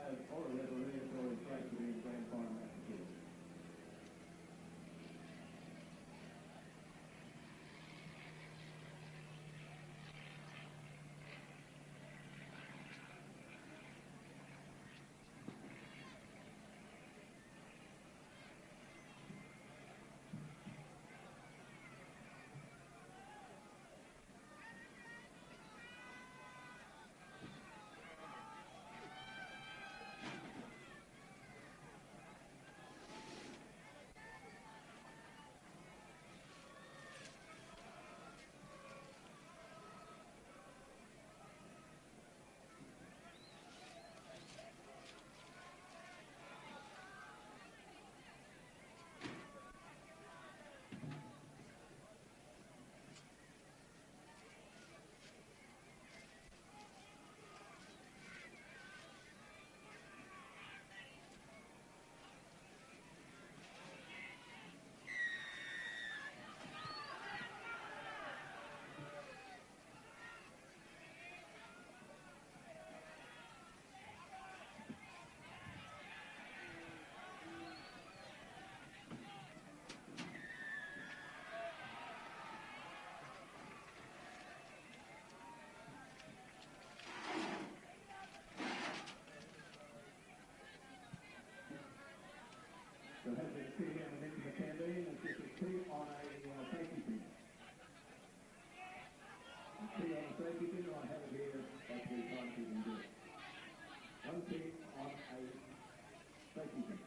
or a regulatory safety in Grand Farm, Massachusetts. So has been sitting in the midst of the campaign, and this is two on a safety pin. Two on a safety pin, I have it here at the timekeeping desk. One pin on a safety pin.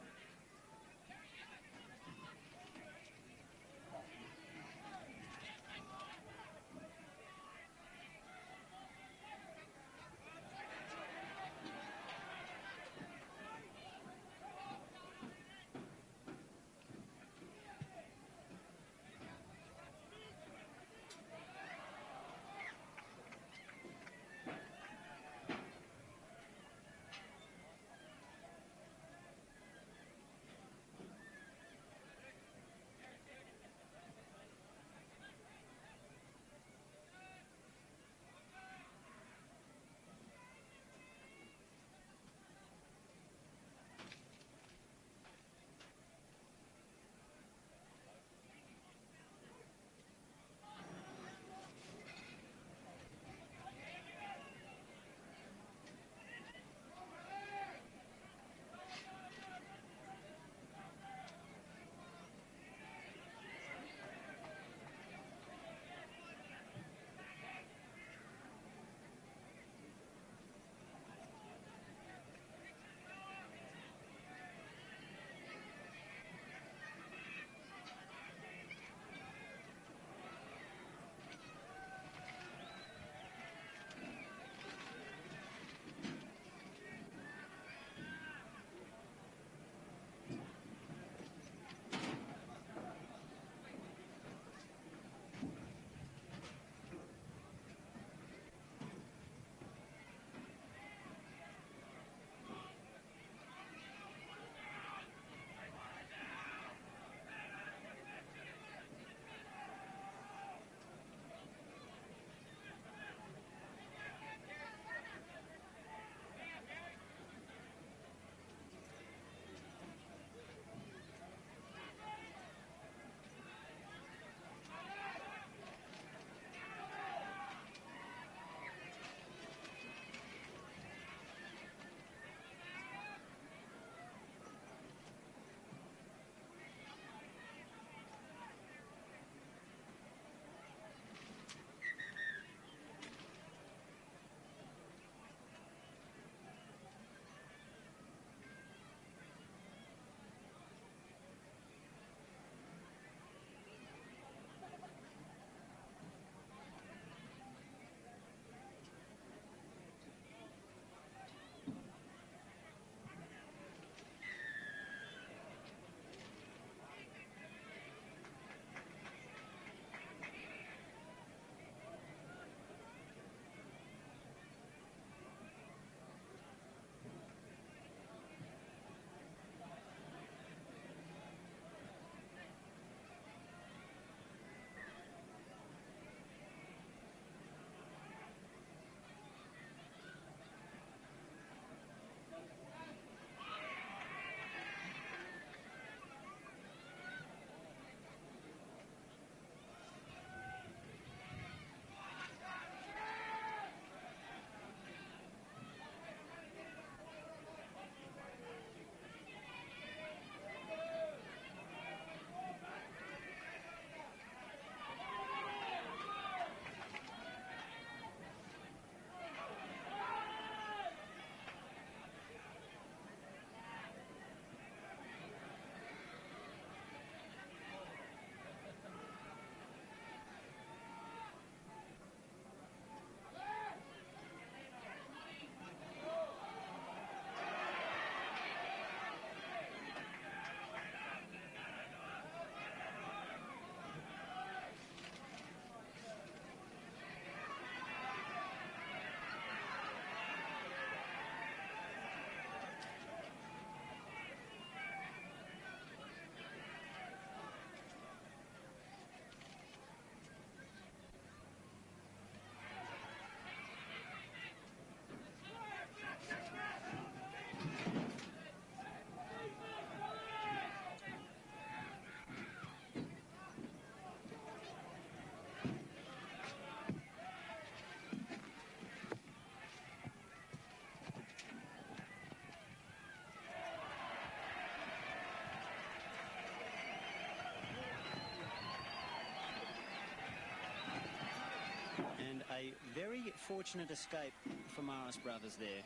A very fortunate escape for Marist brothers there.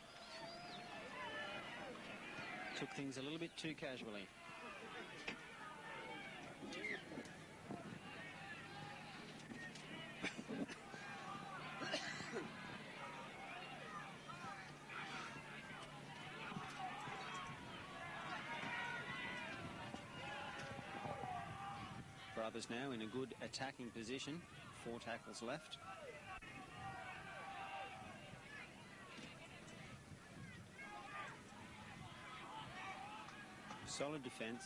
Took things a little bit too casually. Brothers now in a good attacking position. 4 tackles left. Solid defence.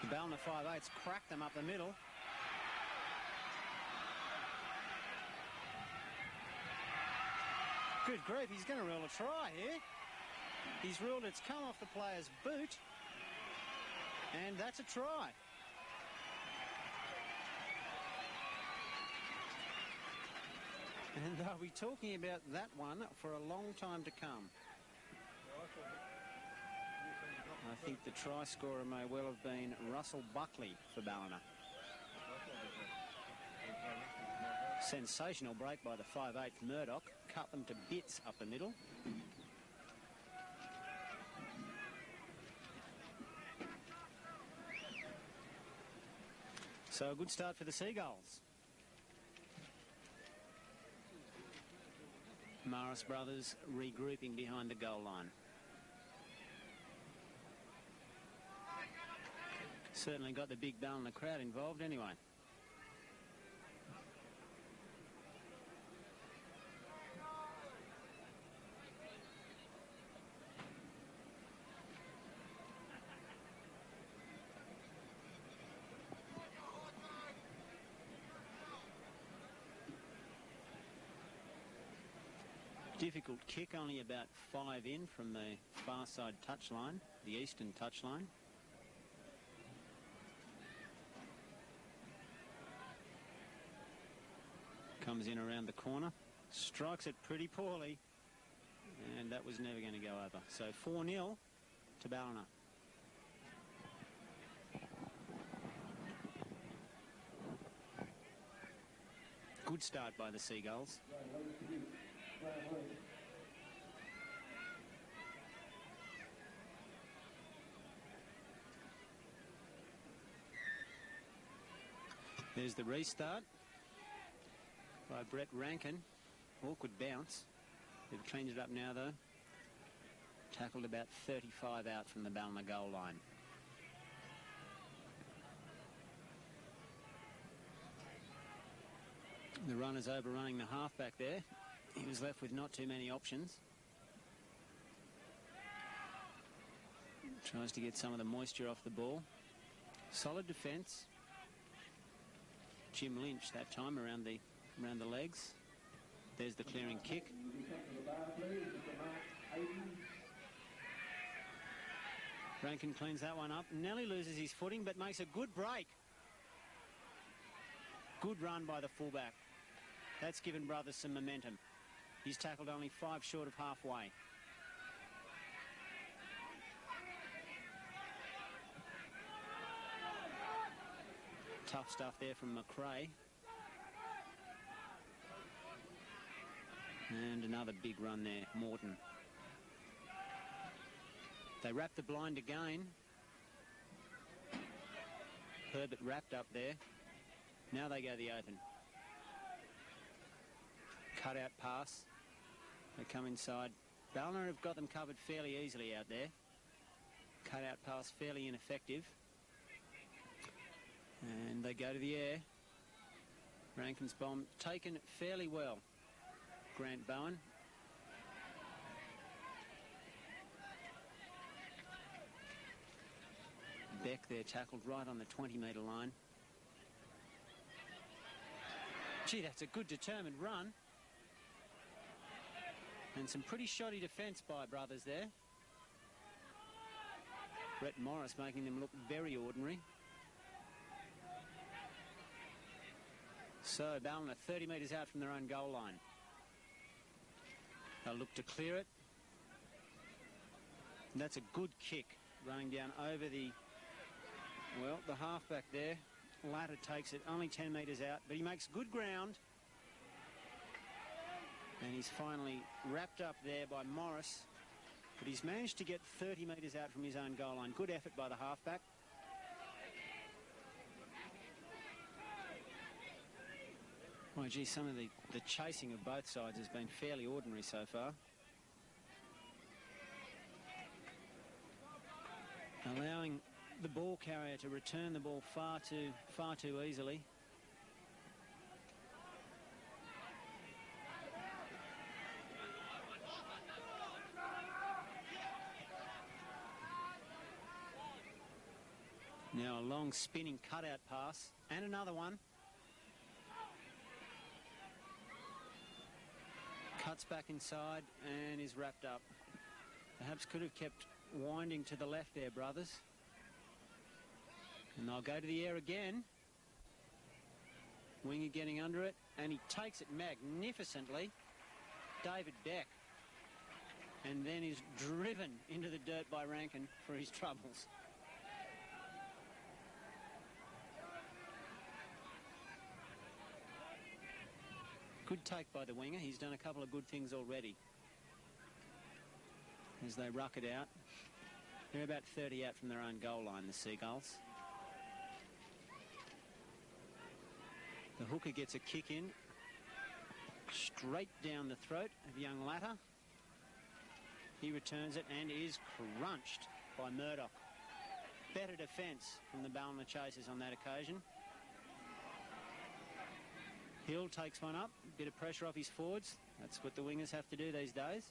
The Ballina 5/8s cracked them up the middle. Good grief, he's going to rule a try here. He's ruled it's come off the player's boot, and that's a try. And they'll be talking about that one for a long time to come. I think the try scorer may well have been Russell Buckley for Ballina. Sensational break by the 5/8 Murdoch. Cut them to bits up the middle. So a good start for the Seagulls. Marist brothers regrouping behind the goal line. Certainly got the big Ballina crowd involved anyway. Difficult kick, only about 5 in from the far side touchline, the eastern touchline. Comes in around the corner, strikes it pretty poorly, and that was never going to go over. So 4-0 to Ballina. Good start by the Seagulls. There's the restart by Brett Rankin. Awkward bounce. They've cleaned it up now though. Tackled about 35 out from the Ballina goal line. The runner's overrunning the halfback there. He was left with not too many options. Tries to get some of the moisture off the ball. Solid defence. Jim Lynch that time around the legs. There's the clearing kick. Rankin cleans that one up. Nelly loses his footing but makes a good break. Good run by the fullback. That's given brothers some momentum. He's tackled only 5 short of halfway. Tough stuff there from McRae. And another big run there, Morton. They wrap the blind again. Herbert wrapped up there. Now they go the open. Cut out pass. They come inside. Ballina have got them covered fairly easily out there. Cut out pass fairly ineffective. And they go to the air. Rankin's bomb taken fairly well. Grant Bowen. Beck there tackled right on the 20-metre line. Gee, that's a good determined run. And some pretty shoddy defence by brothers there. Brett Morris making them look very ordinary. So Ballina 30 metres out from their own goal line. They'll look to clear it. And that's a good kick running down over the halfback there. Latta takes it only 10 metres out, but he makes good ground. And he's finally wrapped up there by Marist. But he's managed to get 30 metres out from his own goal line. Good effort by the halfback. Oh, gee, some of the chasing of both sides has been fairly ordinary so far. Allowing the ball carrier to return the ball far too easily. Now a long spinning cutout pass and another one. Cuts back inside and is wrapped up. Perhaps could have kept winding to the left there, brothers. And they'll go to the air again. Winger getting under it, and he takes it magnificently. David Beck. And then is driven into the dirt by Rankin for his troubles. Good take by the winger. He's done a couple of good things already. As they ruck it out. They're about 30 out from their own goal line, the Seagulls. The hooker gets a kick in. Straight down the throat of young Latta. He returns it and is crunched by Murdoch. Better defence from the Ballina chasers on that occasion. Hill takes one up, a bit of pressure off his forwards. That's what the wingers have to do these days.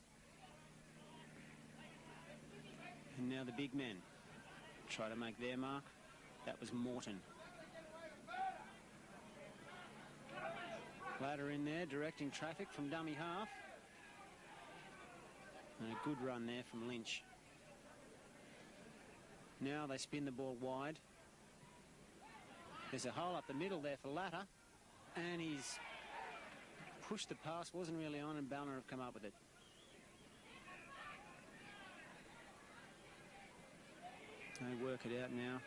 And now the big men try to make their mark. That was Morton. Ladder in there, directing traffic from dummy half. And a good run there from Lynch. Now they spin the ball wide. There's a hole up the middle there for Latta. And he's pushed the pass, wasn't really on, and Ballina have come up with it. They work it out now.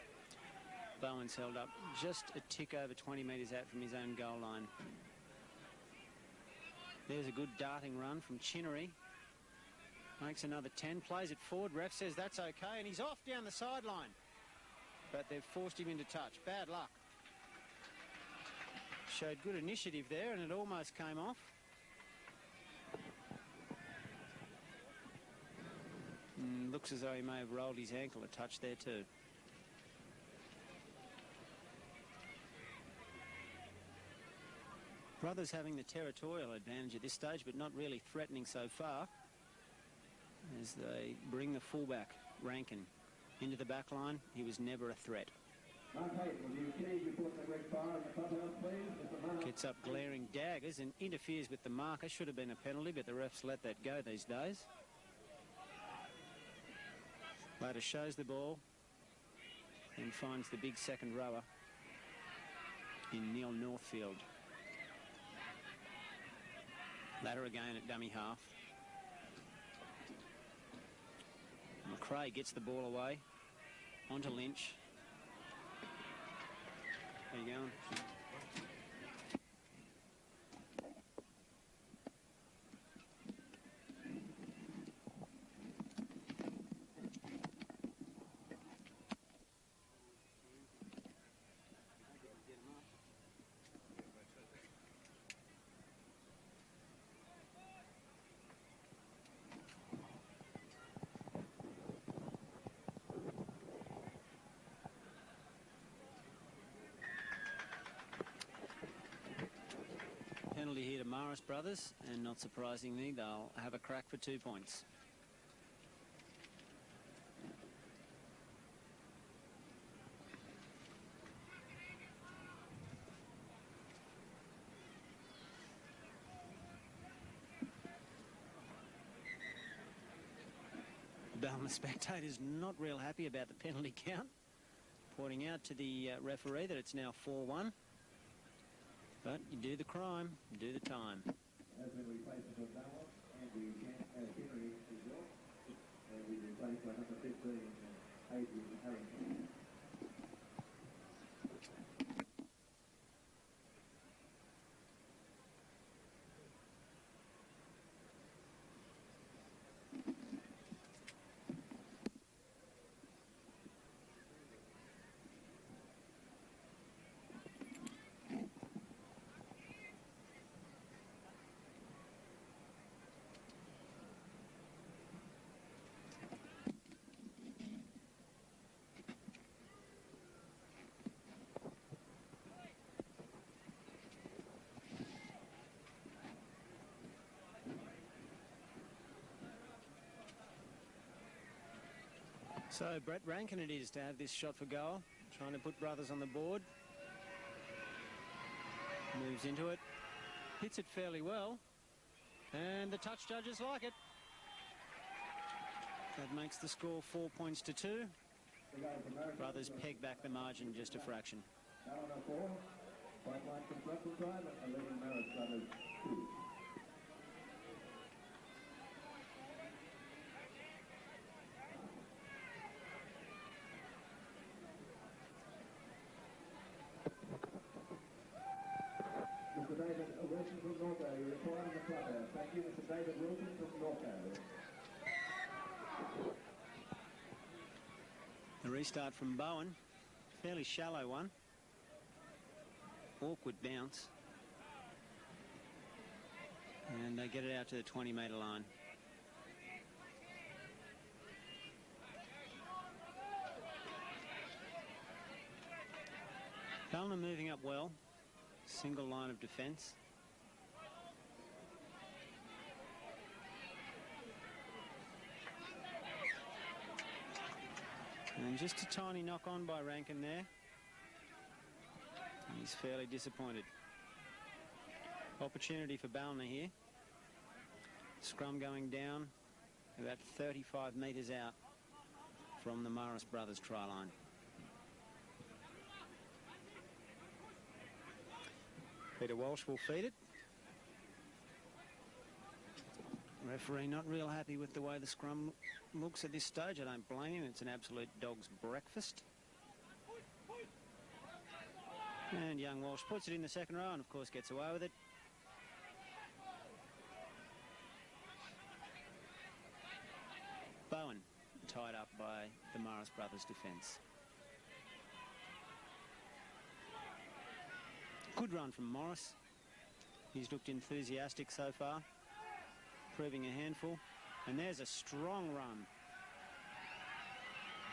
Bowen's held up just a tick over 20 metres out from his own goal line. There's a good darting run from Chinnery. Makes another 10, plays it forward. Ref says that's okay, and he's off down the sideline. But they've forced him into touch. Bad luck. Showed good initiative there, and it almost came off. Looks as though he may have rolled his ankle a touch there too. Brothers having the territorial advantage at this stage, but not really threatening so far, as they bring the fullback, Rankin, into the back line. He was never a threat. Gets up glaring daggers and interferes with the marker. Should have been a penalty, but the refs let that go these days. Later shows the ball and finds the big second rower in Neil Northfield. Latter again at dummy half. McRae gets the ball away onto Lynch. How you going? Penalty here to Marist brothers, and not surprisingly, they'll have a crack for 2 points. The Ballina spectators not real happy about the penalty count, pointing out to the referee that it's now 4-1. But you do the crime, do the time. As we replace the Dallas, and we Henry as well, and we replace by number 15, Adrian Harrington. So Brett Rankin it is to have this shot for goal, trying to put Brothers on the board. Moves into it, hits it fairly well, and the touch judges like it. That makes the score 4 points to 2. Brothers peg back the margin just a fraction. Ballina 4, point line from Russell Drive, and leading Marist Brothers 2. Mr. David Wilson from Norco, you report on the clubhouse. Thank you, Mr. David Wilson from Norco. A restart from Bowen, fairly shallow one. Awkward bounce. And they get it out to the 20-metre line. Ballina moving up well. Single line of defence. And just a tiny knock on by Rankin there. He's fairly disappointed. Opportunity for Ballina here. Scrum going down about 35 metres out from the Marist Brothers try line. Peter Walsh will feed it. Referee not real happy with the way the scrum looks at this stage. I don't blame him. It's an absolute dog's breakfast. And young Walsh puts it in the second row and, of course, gets away with it. Bowen tied up by the Marist Brothers defence. Good run from Morris. He's looked enthusiastic so far, proving a handful. And there's a strong run.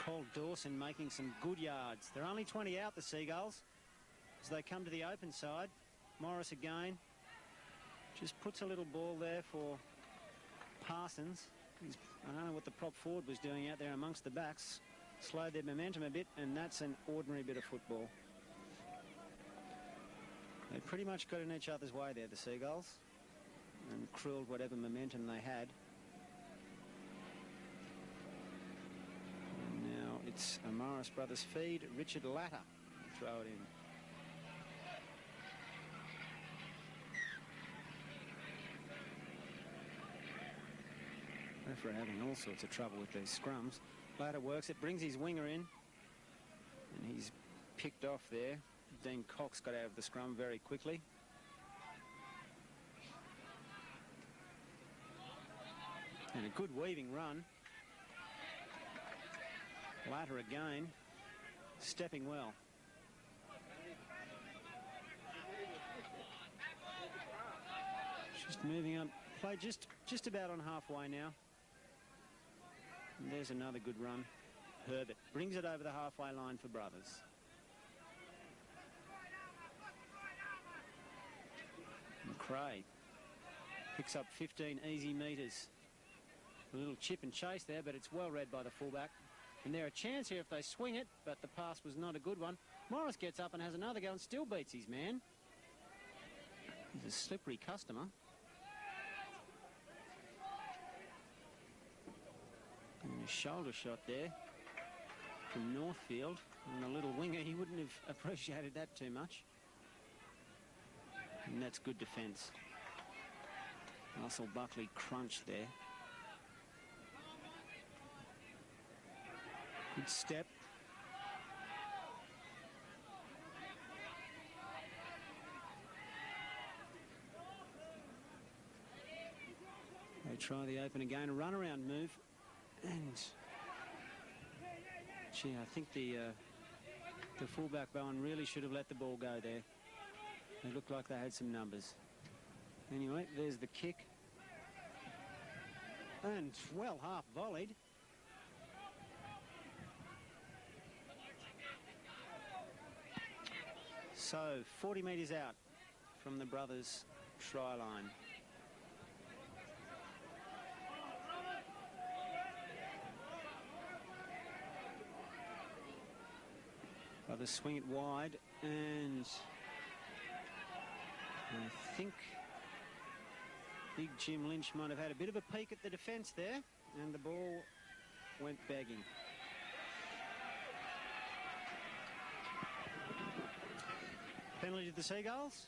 Cole Dawson making some good yards. They're only 20 out, the Seagulls, as they come to the open side. Morris again just puts a little ball there for Parsons. I don't know what the prop forward was doing out there amongst the backs. Slowed their momentum a bit, and that's an ordinary bit of football. They pretty much got in each other's way there, the Seagulls, and crilled whatever momentum they had. And now it's a Marist Brothers feed. Richard Latter throw it in. Referee having all sorts of trouble with these scrums. Latter works it, brings his winger in, and he's picked off there. Dean Cox got out of the scrum very quickly. And a good weaving run. Latter again, stepping well. Just moving up, play just about on halfway now. And there's another good run. Herbert brings it over the halfway line for Brothers. And Cray picks up 15 easy metres. A little chip and chase there, but it's well read by the fullback. And they're a chance here if they swing it, but the pass was not a good one. Morris gets up and has another go and still beats his man. He's a slippery customer. And a shoulder shot there from Northfield. And a little winger, he wouldn't have appreciated that too much. And that's good defence. Russell Buckley crunched there. Good step. They try the open again, a run-around move. And, gee, I think the fullback Bowen really should have let the ball go there. They looked like they had some numbers. Anyway, there's the kick. And, well, half volleyed. So, 40 metres out from the Brothers' try line. to swing it wide, and I think Big Jim Lynch might have had a bit of a peek at the defence there, and the ball went begging. Penalty to the Seagulls.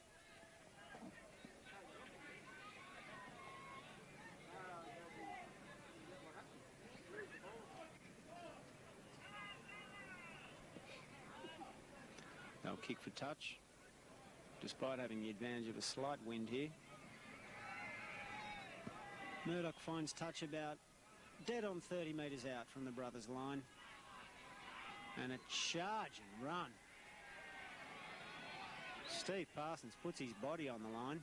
They'll kick for touch, despite having the advantage of a slight wind here. Murdoch finds touch about dead on 30 metres out from the brothers' line. And a charging run. Steve Parsons puts his body on the line.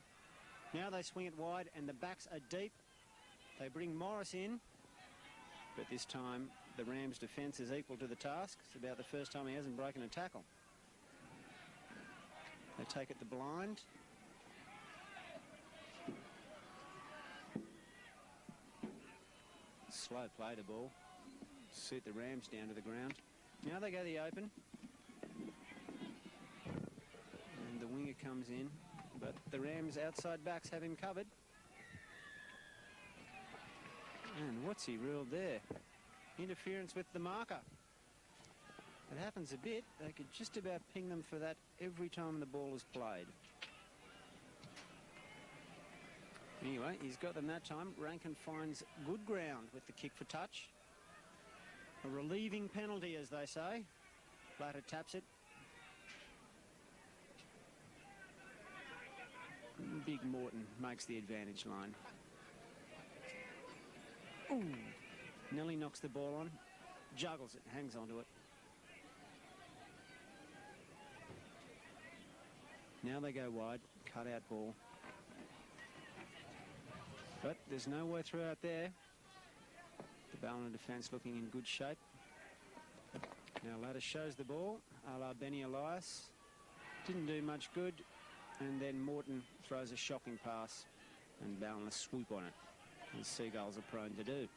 Now they swing it wide and the backs are deep. They bring Morris in, but this time the Rams' defence is equal to the task. It's about the first time he hasn't broken a tackle. They take it to blind. Slow play the ball. Suit the Rams down to the ground. Now they go the open. And the winger comes in. But the Rams' outside backs have him covered. And what's he ruled there? Interference with the marker. It happens a bit. They could just about ping them for that every time the ball is played. Anyway, he's got them that time. Rankin finds good ground with the kick for touch. A relieving penalty, as they say. Platter taps it. Big Morton makes the advantage line. Ooh. Nelly knocks the ball on. Juggles it, hangs onto it. Now they go wide. Cut out ball. But there's no way through out there. The Ballina defence looking in good shape. Now Ladder shows the ball, a la Benny Elias. Didn't do much good. And then Morton throws a shocking pass and Ballina swoop on it, as Seagulls are prone to do.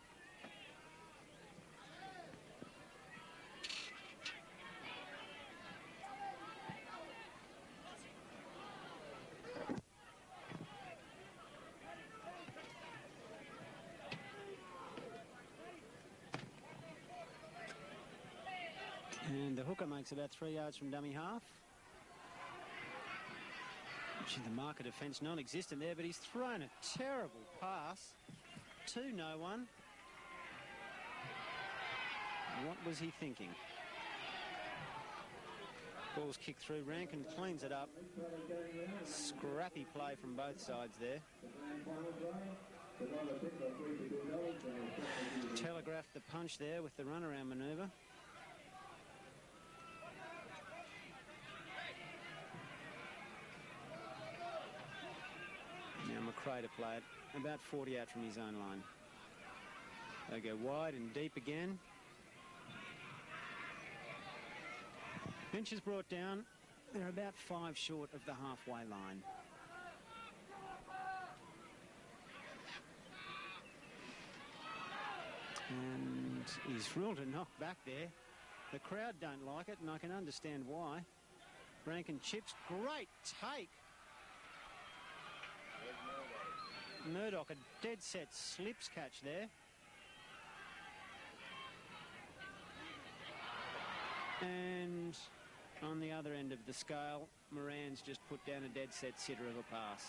And the hooker makes about 3 yards from dummy half. Actually, the marker defence non-existent there, but he's thrown a terrible pass to no one. What was he thinking? Ball's kicked through. Rankin cleans it up. Scrappy play from both sides there. Telegraphed the punch there with the runaround manoeuvre. Now McRae to play it about 40 out from his own line. They go wide and deep again. Bench is brought down. They're about 5 short of the halfway line. And he's ruled a knock back there. The crowd don't like it, and I can understand why. Rankin chips. Great take. Murdoch, a dead set slips catch there. And on the other end of the scale, Moran's just put down a dead set sitter of a pass.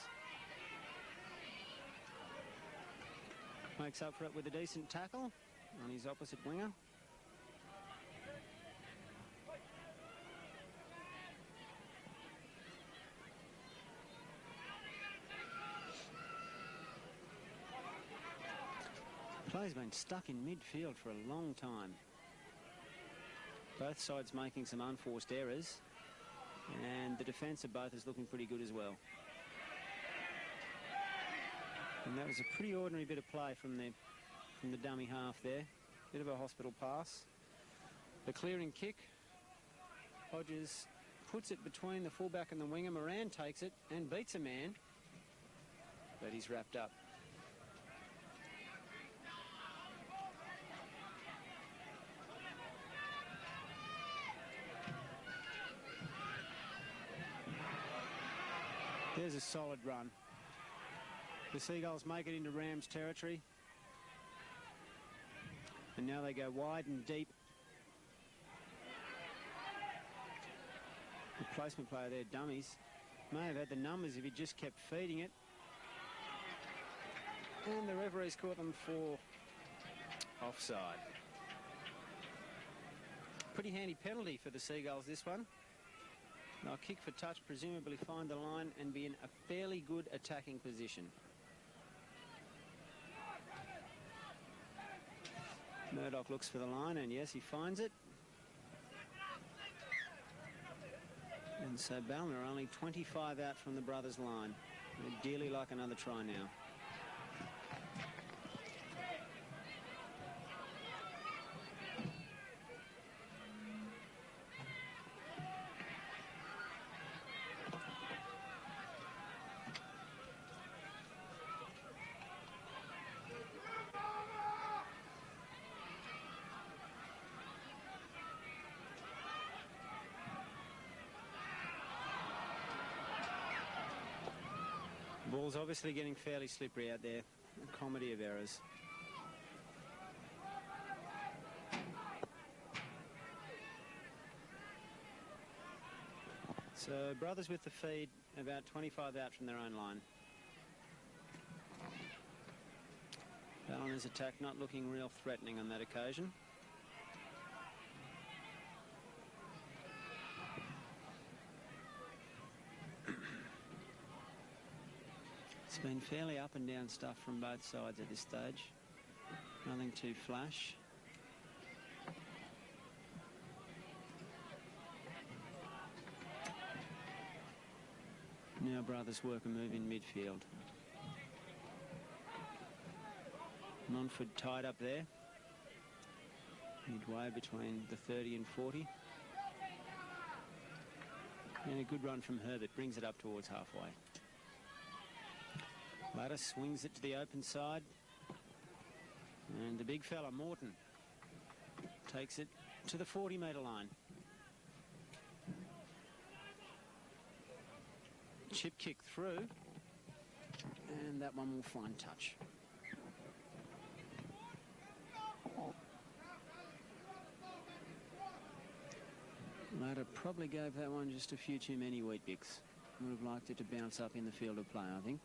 Makes up for it with a decent tackle on his opposite winger. Play's been stuck in midfield for a long time. Both sides making some unforced errors, and the defence of both is looking pretty good as well. And that was a pretty ordinary bit of play from the dummy half there. Bit of a hospital pass. The clearing kick. Hodges puts it between the fullback and the winger. Moran takes it and beats a man, but he's wrapped up. There's a solid run. The Seagulls make it into Rams territory. And now they go wide and deep. The placement player there, Dummies, may have had the numbers if he just kept feeding it. And the referee's caught them for offside. Pretty handy penalty for the Seagulls, this one. They'll kick for touch, presumably find the line and be in a fairly good attacking position. Murdoch looks for the line, and yes, he finds it. And so Ballina are only 25 out from the brothers' line. They'd dearly like another try now. Ball's obviously getting fairly slippery out there. A comedy of errors. So brothers with the feed, about 25 out from their own line. Ballina's attack not looking real threatening on that occasion. It's been fairly up and down stuff from both sides at this stage. Nothing too flash. Now brothers work a move in midfield. Montford tied up there. Midway between the 30 and 40. And a good run from Herbert brings it up towards halfway. Ladder swings it to the open side. And the big fella, Morton, takes it to the 40-metre line. Chip kick through. And that one will find touch. Ladder probably gave that one just a few too many wheat bix. Would have liked it to bounce up in the field of play, I think.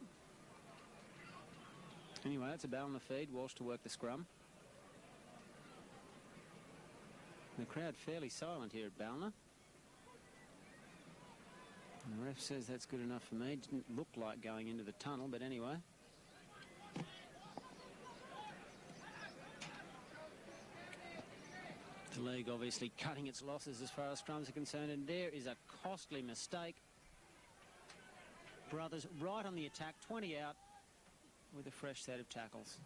Anyway, it's a Ballina feed. Walsh to work the scrum. The crowd fairly silent here at Ballina. And the ref says that's good enough for me. Didn't look like going into the tunnel, but anyway. The league obviously cutting its losses as far as scrums are concerned, and there is a costly mistake. Brothers right on the attack, 20 out, with a fresh set of tackles.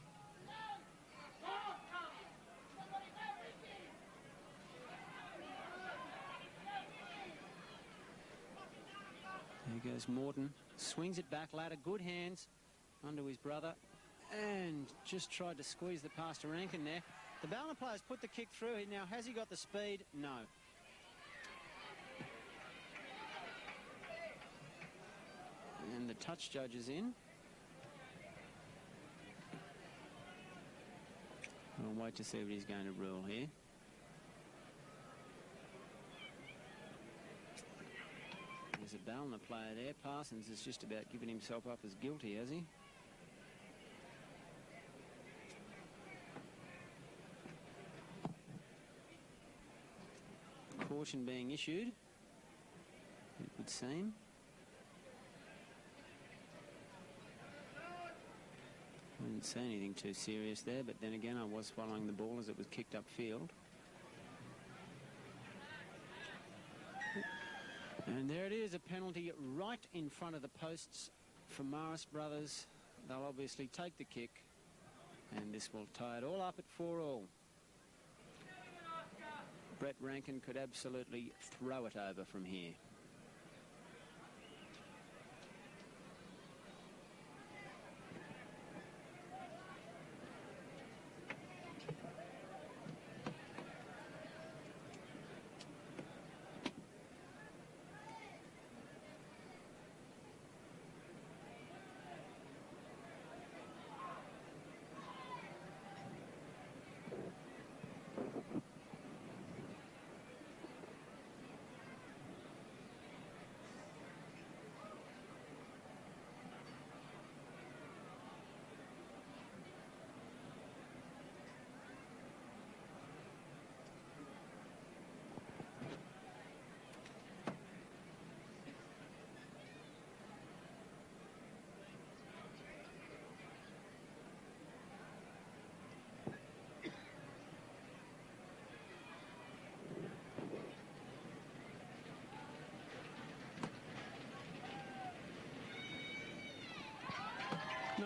There goes Morton, swings it back, Ladder, good hands onto his brother, and just tried to squeeze the pass to Rankin there. The Ballina players put the kick through. Now, has he got the speed? No. And the touch judge is in. We'll wait to see what he's going to rule here. There's a Ballina player there. Parsons is just about giving himself up as guilty, has he? Caution being issued, it would seem. I didn't say anything too serious there, but then again I was following the ball as it was kicked upfield. And there it is, a penalty right in front of the posts for Marist brothers. They'll obviously take the kick, and this will tie it all up at 4-all. Brett Rankin could absolutely throw it over from here.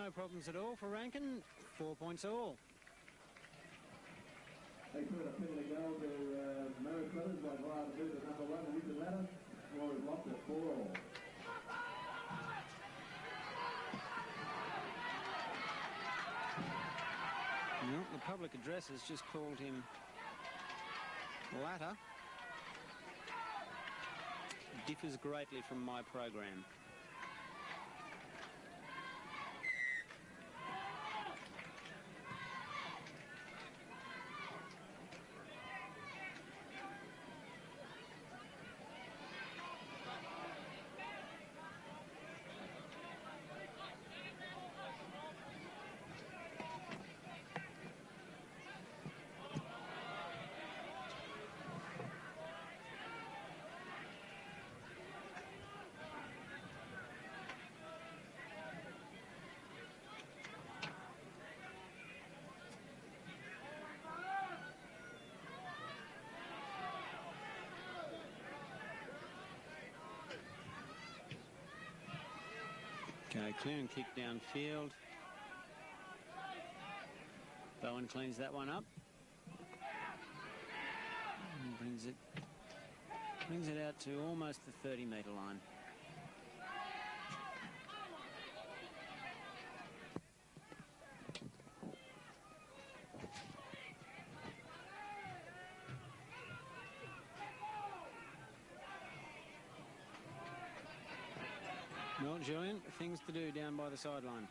No problems at all for Rankin. 4 points all. They put a penalty goal to Marist brothers by via the boot of number 1, Richard Ladder. Score is locked at 4-all. No, the public address has just called him Latter. Differs greatly from my program. Okay, clear and kick downfield. Bowen cleans that one up. And brings it out to almost the 30-metre line. Well, Julian, things to do down by the sideline.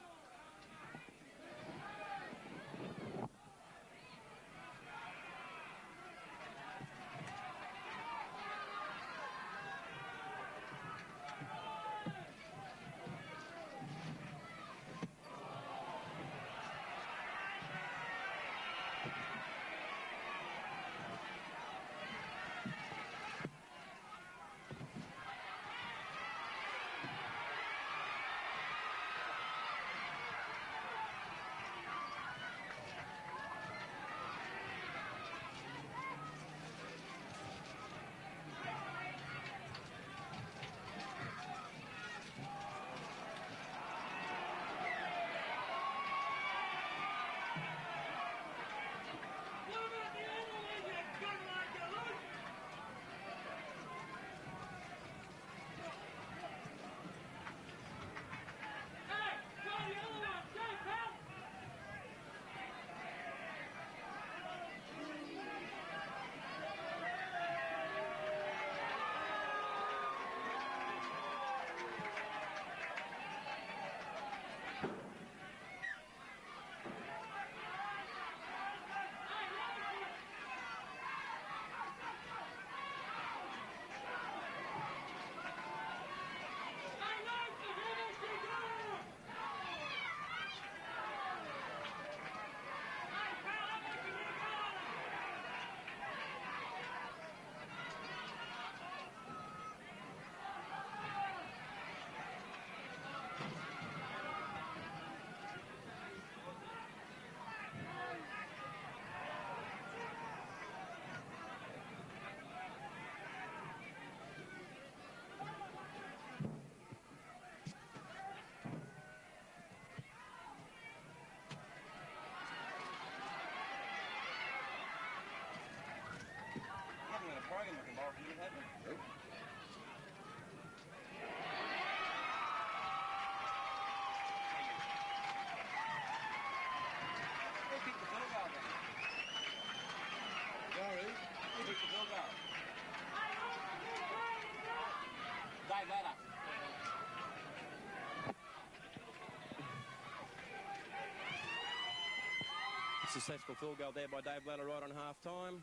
Successful field goal there by Dave Ladder right on half-time.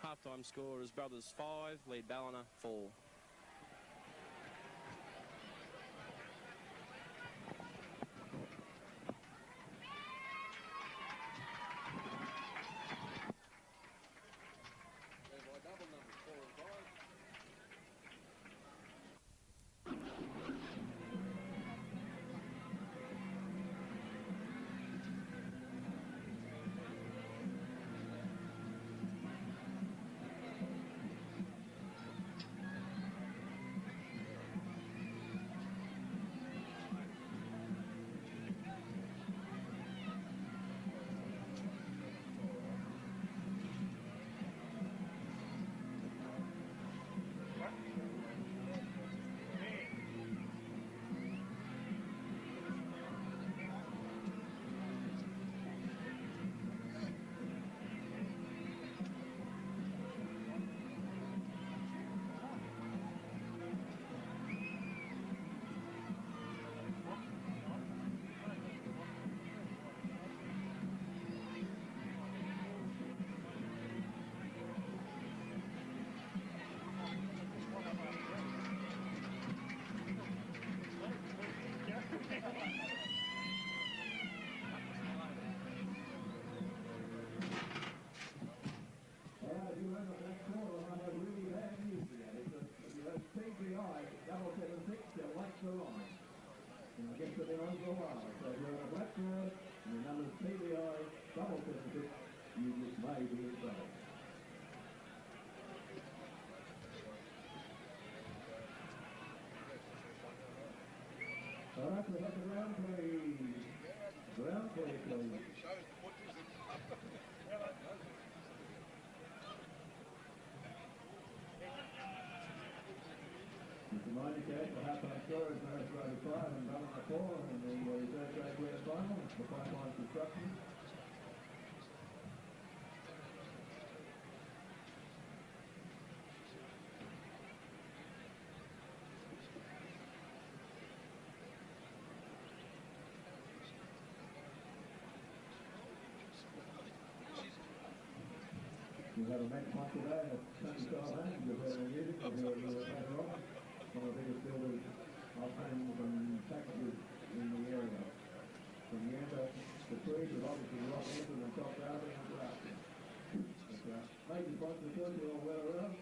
Half-time score is Brothers 5, lead Ballina 4. certificate, you just may be in trouble. All right, we have the ground play. Ground play, please. Mr. Minor Cat, the half-time score is Marist Road 5 and Ballina 4 in the third grade grand final for Pipeline Construction. We have a match point today at Sunny Style Homes with their music of their later on. One of the biggest builders of homes and packages in the area. From the end of the trees, we've obviously Rock Hampton and Top Derby and Grafton. Major sponsor to it, we're all well around.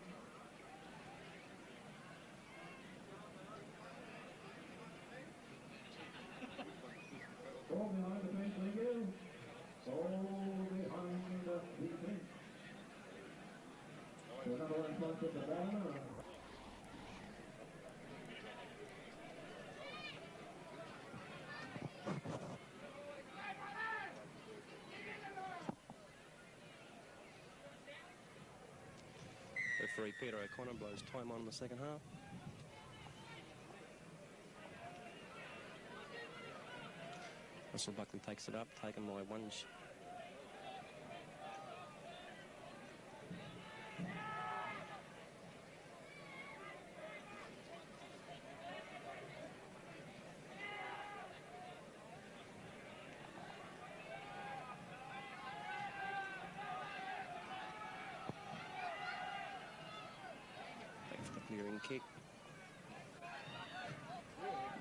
All behind the fence, thank you. All behind the fence. So number one sponsor for Ballina. Referee Peter O'Connor blows time on in the second half. Russell Buckley takes it up, taken by one. Clearing kick.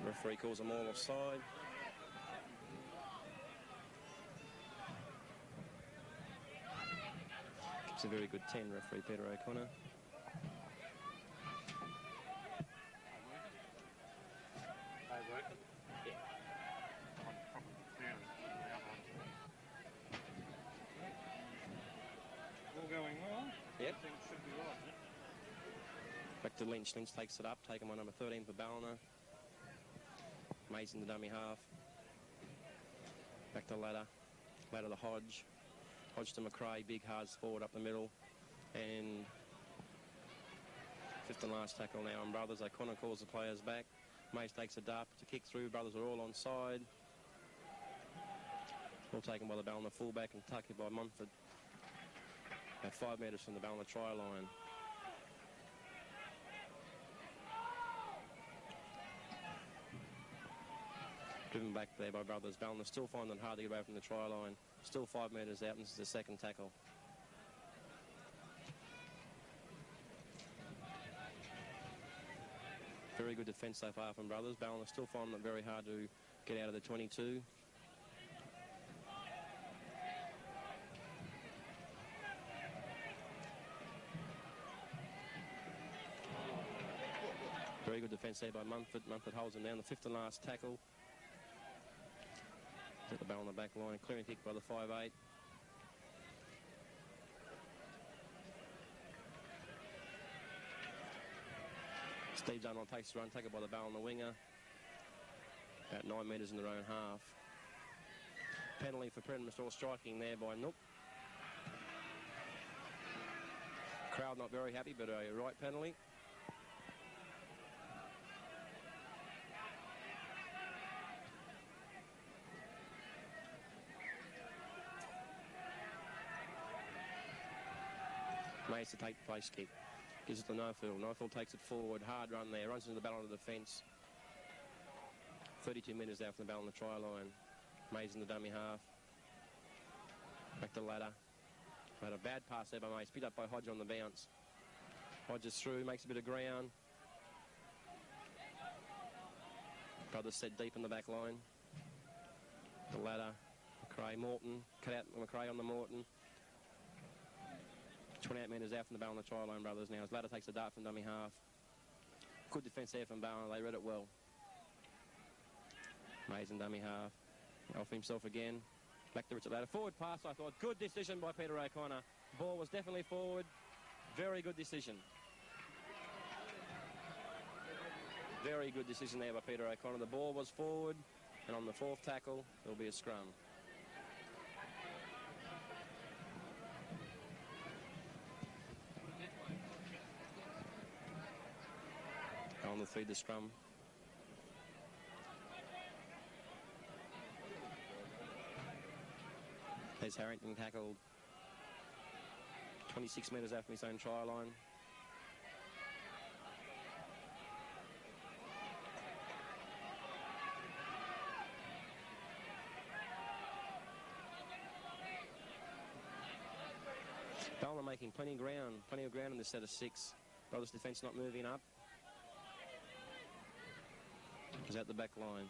Referee calls them all offside. It's a very good 10, referee Peter O'Connor. All going well. Yep. Things should be right. Back to Lynch. Lynch takes it up, taken by number 13 for Ballina. Mason the dummy half. Back to Ladder. Ladder to Hodge. Hodge to McRae, big hard forward up the middle. And fifth and last tackle now on Brothers. O'Connor calls the players back. Mace takes a dart to kick through. Brothers are all on side. All taken by the Ballina fullback and tucked by Montford. About 5 metres from the Ballina try line. Driven back there by Brothers. Ballina still finding it hard to get away from the try line. Still 5 metres out, and this is the second tackle. Very good defence so far from Brothers. Ballina still finding it very hard to get out of the 22. Very good defence there by Mumford. Mumford holds him down. The fifth and last tackle. Get the ball on the back line. Clearing kick by the 5'8". Steve Dunlop takes the run, taken by the ball on the winger. About 9 metres in their own half. Penalty for premature striking there by Nook. Crowd not very happy, but a right penalty. Mace to take the place kick. Gives it to Nofield. Nofield takes it forward. Hard run there. Runs into the battle of the defence. 32 metres out from the ball on the try line. Mays in the dummy half. Back to Ladder. Had a bad pass there by Mace. Picked up by Hodge on the bounce. Hodge is through. Makes a bit of ground. Brothers set deep in the back line. The Ladder. McRae, Morton. Cut out McRae on the Morton. 28 metres out from the ball on the try line, Brothers now. As Ladder takes a dart from dummy half. Good defence there from Ballina. They read it well. Mays in dummy half. Off himself again. Back to Richard Latta. Forward pass, I thought. Good decision by Peter O'Connor. Ball was definitely forward. Very good decision. Very good decision there by Peter O'Connor. The ball was forward, and on the fourth tackle, there'll be a scrum. On the feed the scrum. There's Harrington tackled 26 metres after his own try line. Ballina making plenty of ground in this set of 6. Brothers defence not moving up. Is at the back line.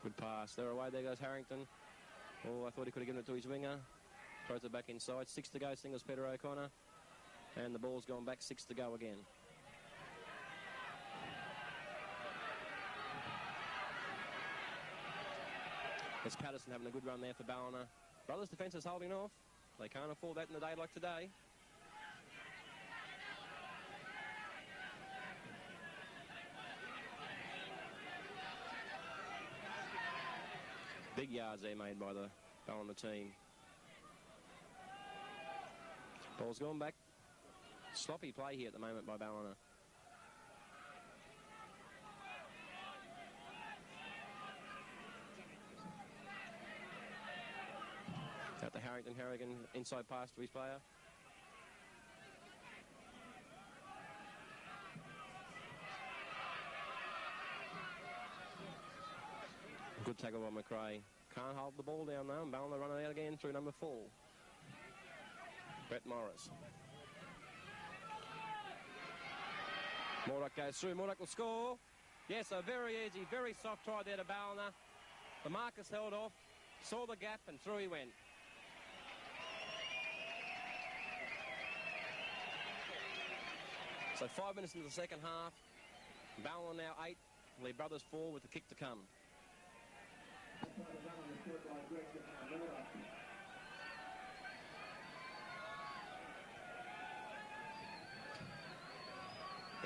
Good pass. They're away. There goes Harrington. Oh, I thought he could have given it to his winger. Throws it back inside. 6 to go. Singles Peter O'Connor. And the ball's gone back. 6 to go again. There's Patterson having a good run there for Ballina. Brothers defence is holding off. They can't afford that in a day like today. Big yards there made by the Ballina team. Ball's gone back. Sloppy play here at the moment by Ballina. Out to Harrington. Harrigan inside pass to his player. Good tackle by McRae. Can't hold the ball down though. And Ballina running out again through number 4. Brett Morris. Mordock goes through. Mordock will score. Yes, a very easy, very soft try there to Ballina. The Marcus held off, saw the gap, and through he went. So 5 minutes into the second half. Ballina now 8. Lee Brothers 4 with the kick to come.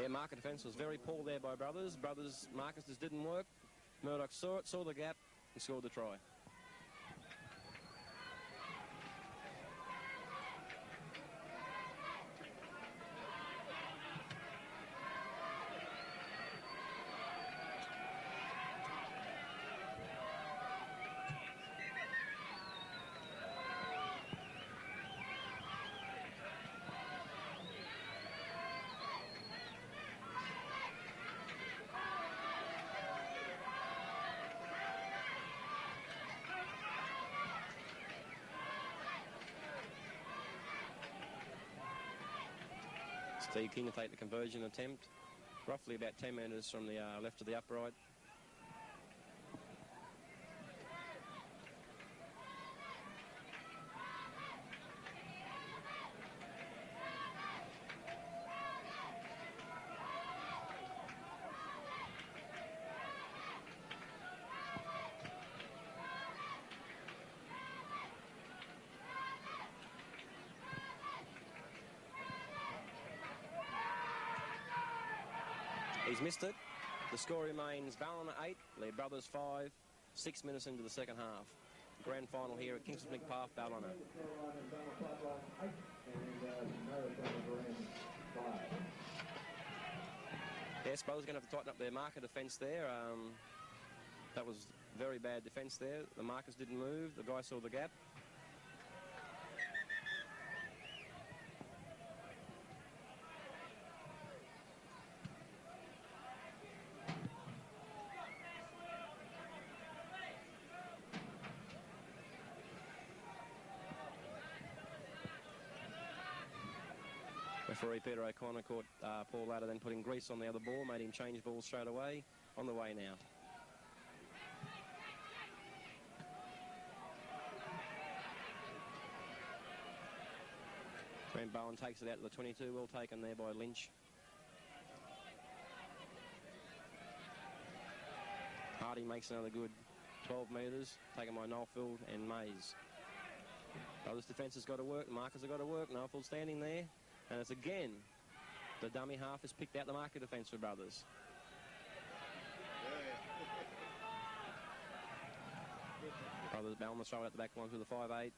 Yeah, market defence was very poor there by Brothers. Brothers, Marcus just didn't work. Murdoch saw it, saw the gap, and scored the try. Steve King to take the conversion attempt, roughly about 10 metres from the left of the upright. He's missed it. The score remains Ballina 8, Lee Brothers 5, 6 minutes into the second half. Grand final here at Kingsford Smith Park, Ballina. Yes, Brothers going to have to tighten up their marker defence there. That was very bad defence there. The markers didn't move. The guy saw the gap. Referee Peter O'Connor caught Paul Latta then putting grease on the other ball, made him change balls straight away. On the way now. Grant Bowen takes it out to the 22, well taken there by Lynch. Hardy makes another good 12 metres, taken by Nolfield and Mays. Brothers' defence has got to work, the markers have got to work. Nolfield standing there, and it's again the dummy half has picked out the marker defence for Brothers. Brothers Ballina throw out the back line through the 5'8".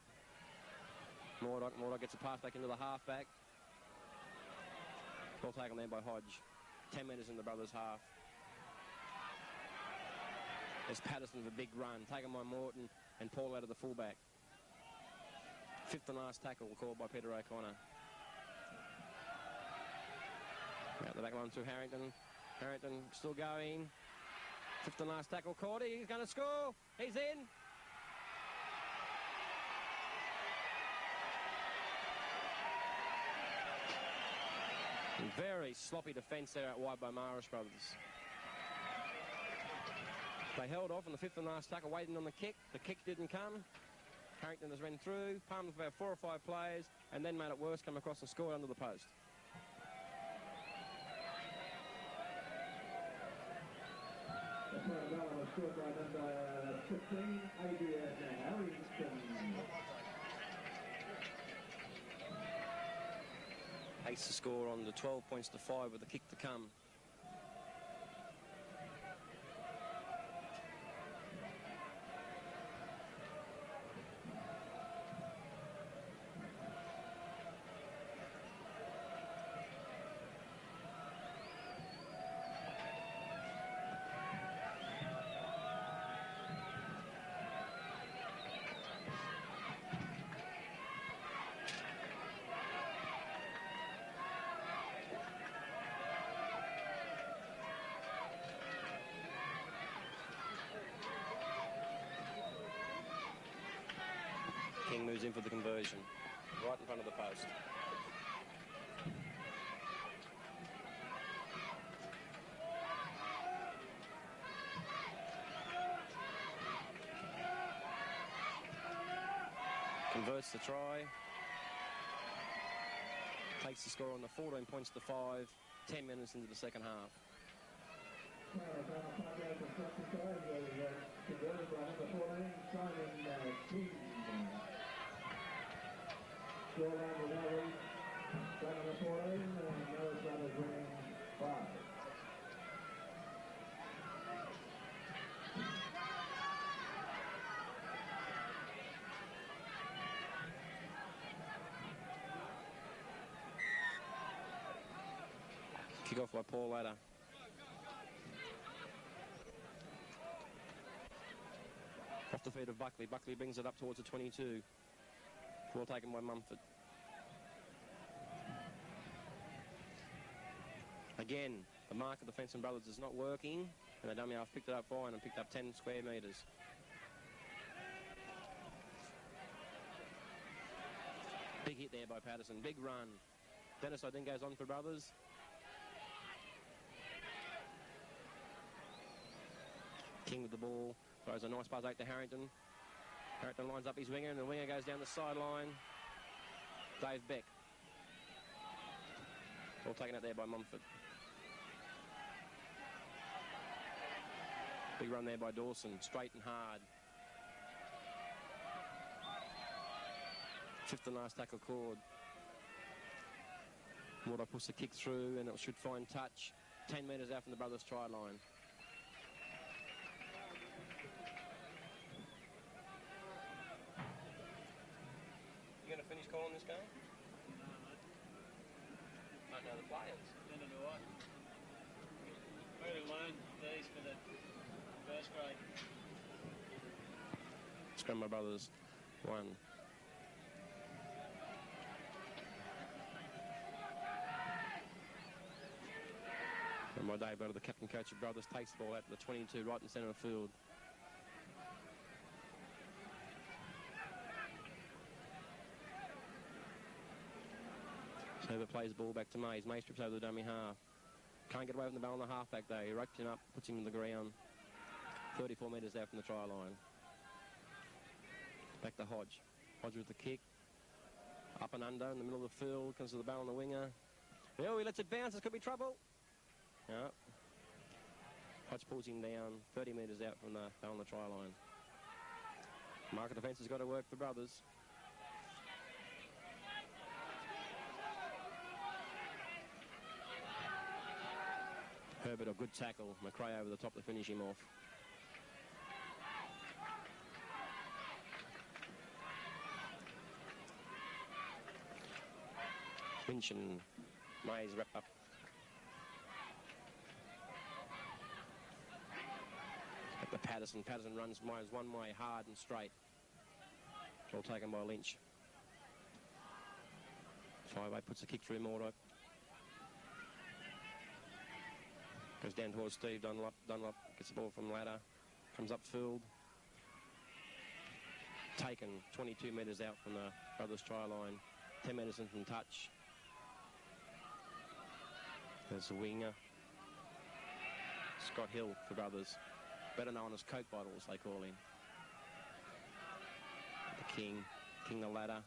Mordock gets a pass back into the half-back. Ball taken there by Hodge. 10 metres in the Brothers' half. There's Patterson with a big run, taken by Morton and Paul out of the fullback. Fifth and last tackle called by Peter O'Connor. Out the back line through Harrington. Harrington still going. Fifth and last tackle called. He's going to score. He's in. Very sloppy defence there out wide by Marist brothers. They held off on the fifth and last tackle, waiting on the kick. The kick didn't come. Harrington has ran through, palmed with about 4 or 5 players, and then made it worse, come across and scored under the post. That's where the goal was scored by number 15, Adrian Harrington. Ace to score on the 12 points to 5 with the kick to come. King moves in for the conversion, right in front of the post. Converts the try. Takes the score on the 14 points to 5, 10 minutes into the second half. Scoreline was Harry, number 14, and Marist Brothers winning 5. Kick off by Paul Ladder. Off the feet of Buckley. Buckley brings it up towards the 22. Ball taken by Mumford. Again, the mark of the Fenson brothers is not working, and the dummy half picked it up fine and picked up 10 square metres. Big hit there by Patterson. Big run. Dennis, I think, goes on for brothers. King with the ball. Throws a nice pass out to Harrington. Harrington lines up his winger, and the winger goes down the sideline. Dave Beck. All taken out there by Mumford. Big run there by Dawson. Straight and hard. Fifth and last tackle called. Mordock puts the kick through, and it should find touch. 10 metres out from the brothers' try line. You going to finish calling this game? No, mate. Don't know the players. Neither do I. We're alone these for the first grade. Scrum brothers, 1. And my Dave, the captain coach of brothers, takes the ball out to the 22 right in centre of the field. Herbert plays the ball back to Mays. Mays trips over the dummy half. Can't get away from the ball on the half-back though. He ropes him up, puts him in the ground. 34 metres out from the try line. Back to Hodge. Hodge with the kick. Up and under in the middle of the field. Comes to the ball on the winger. Oh, he lets it bounce. This could be trouble. No. Hodge pulls him down 30 metres out from the ball on the try line. Market defence has got to work for Brothers. Herbert, a good tackle. McRae over the top to finish him off. Lynch and Mays wrap up. At the Patterson. Patterson runs Myers one way, hard and straight. All taken by Lynch. 5-8 puts a kick through Mordo. Goes down towards Steve Dunlop. Dunlop gets the ball from Ladder. Comes upfield. Taken 22 metres out from the Brothers try line. 10 metres in from touch. There's the winger. Scott Hill for Brothers. Better known as Coke Bottles, they call him. The King. King the Ladder.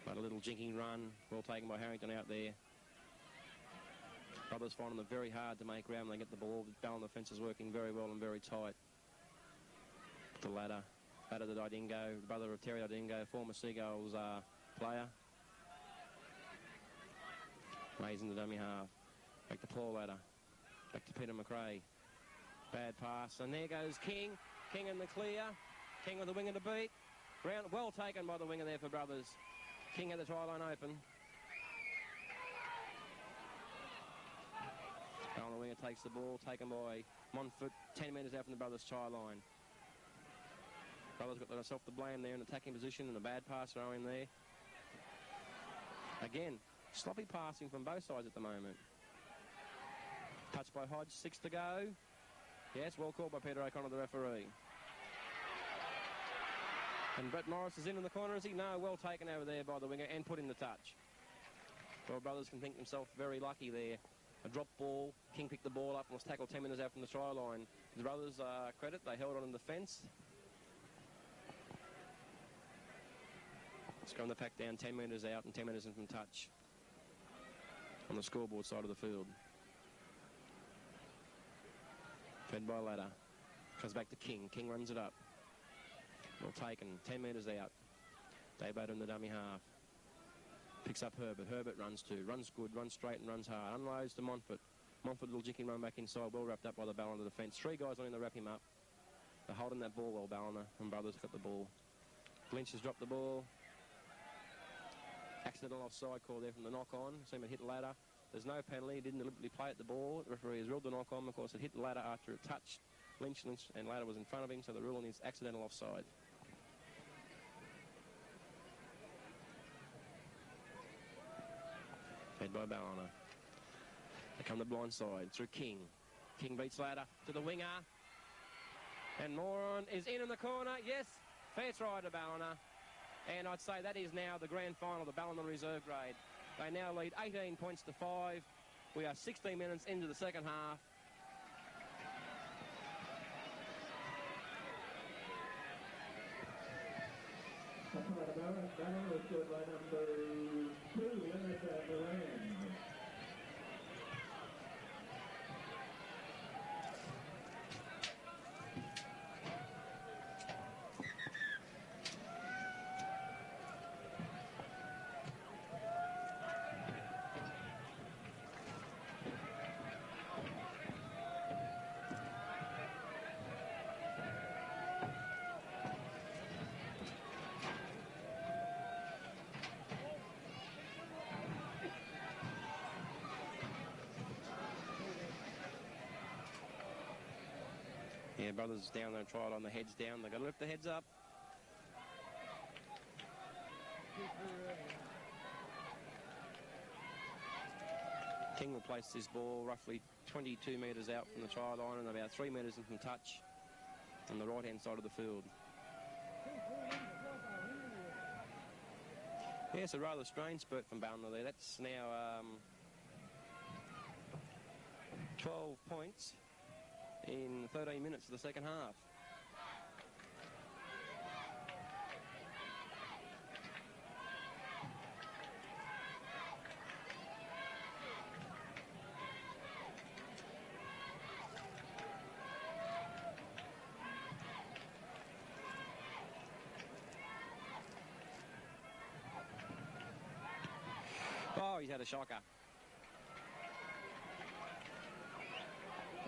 But a little jinking run. Well taken by Harrington out there. Brothers finding them very hard to make ground when they get the ball. The Ballina defence is working very well and very tight. The Ladder. Ladder to Didingo. Brother of Terry Didingo, former Seagulls player. Mays in the dummy half. Back to Paul Ladder. Back to Peter McRae. Bad pass. And there goes King. King in the clear. King with the winger to beat. Round, well taken by the winger there for Brothers. King had the try line open. On the winger takes the ball. Taken by Montfort. 10 metres out from the Brothers try line. Brothers got themselves to blame there in attacking position and a bad pass throwing there. Again, sloppy passing from both sides at the moment. Touched by Hodge, 6 to go. Yes, well called by Peter O'Connor, the referee. And Brett Morris is in the corner, is he? No, well taken over there by the winger and put in the touch. Well, Brothers can think themselves very lucky there. A drop ball, King picked the ball up and was tackled 10 metres out from the try line. The Brothers, credit, they held on in defence. Scrum the pack down 10 metres out and 10 metres in from touch on the scoreboard side of the field. Fed by Ladder. Comes back to King. King runs it up. Well taken. 10 metres out. Dayboat in the dummy half. Picks up Herbert. Herbert runs too. Runs good. Runs straight and runs hard. Unloads to Montfort. Montfort, little jinking run back inside. Well wrapped up by the Ballina defence. 3 guys on him to wrap him up. They're holding that ball well, Ballina. And Brothers got the ball. Lynch has dropped the ball. Accidental offside call there from the knock-on. Seemed to hit Ladder. There's no penalty. He didn't deliberately play at the ball. The referee has ruled the knock-on. Of course, it hit the Ladder after it touched Lynch, and Ladder was in front of him, so the ruling is accidental offside. Fed by Ballina. They come the blind side through King. King beats Ladder to the winger. And Moron is in the corner. Yes, fair try to Ballina. And I'd say that is now the grand final of the Ballina Reserve Grade. They now lead 18 points to 5. We are 16 minutes into the second half. Ballina was good by number 2, Linus Moran. Yeah, Brothers down there, try it on the heads down. They've got to lift the heads up. King will place this ball roughly 22 metres out from the try line and about 3 metres in from touch on the right-hand side of the field. Yeah, it's a rather strange spurt from Ballina there. That's now 12 points in 13 minutes of the second half. had a shocker.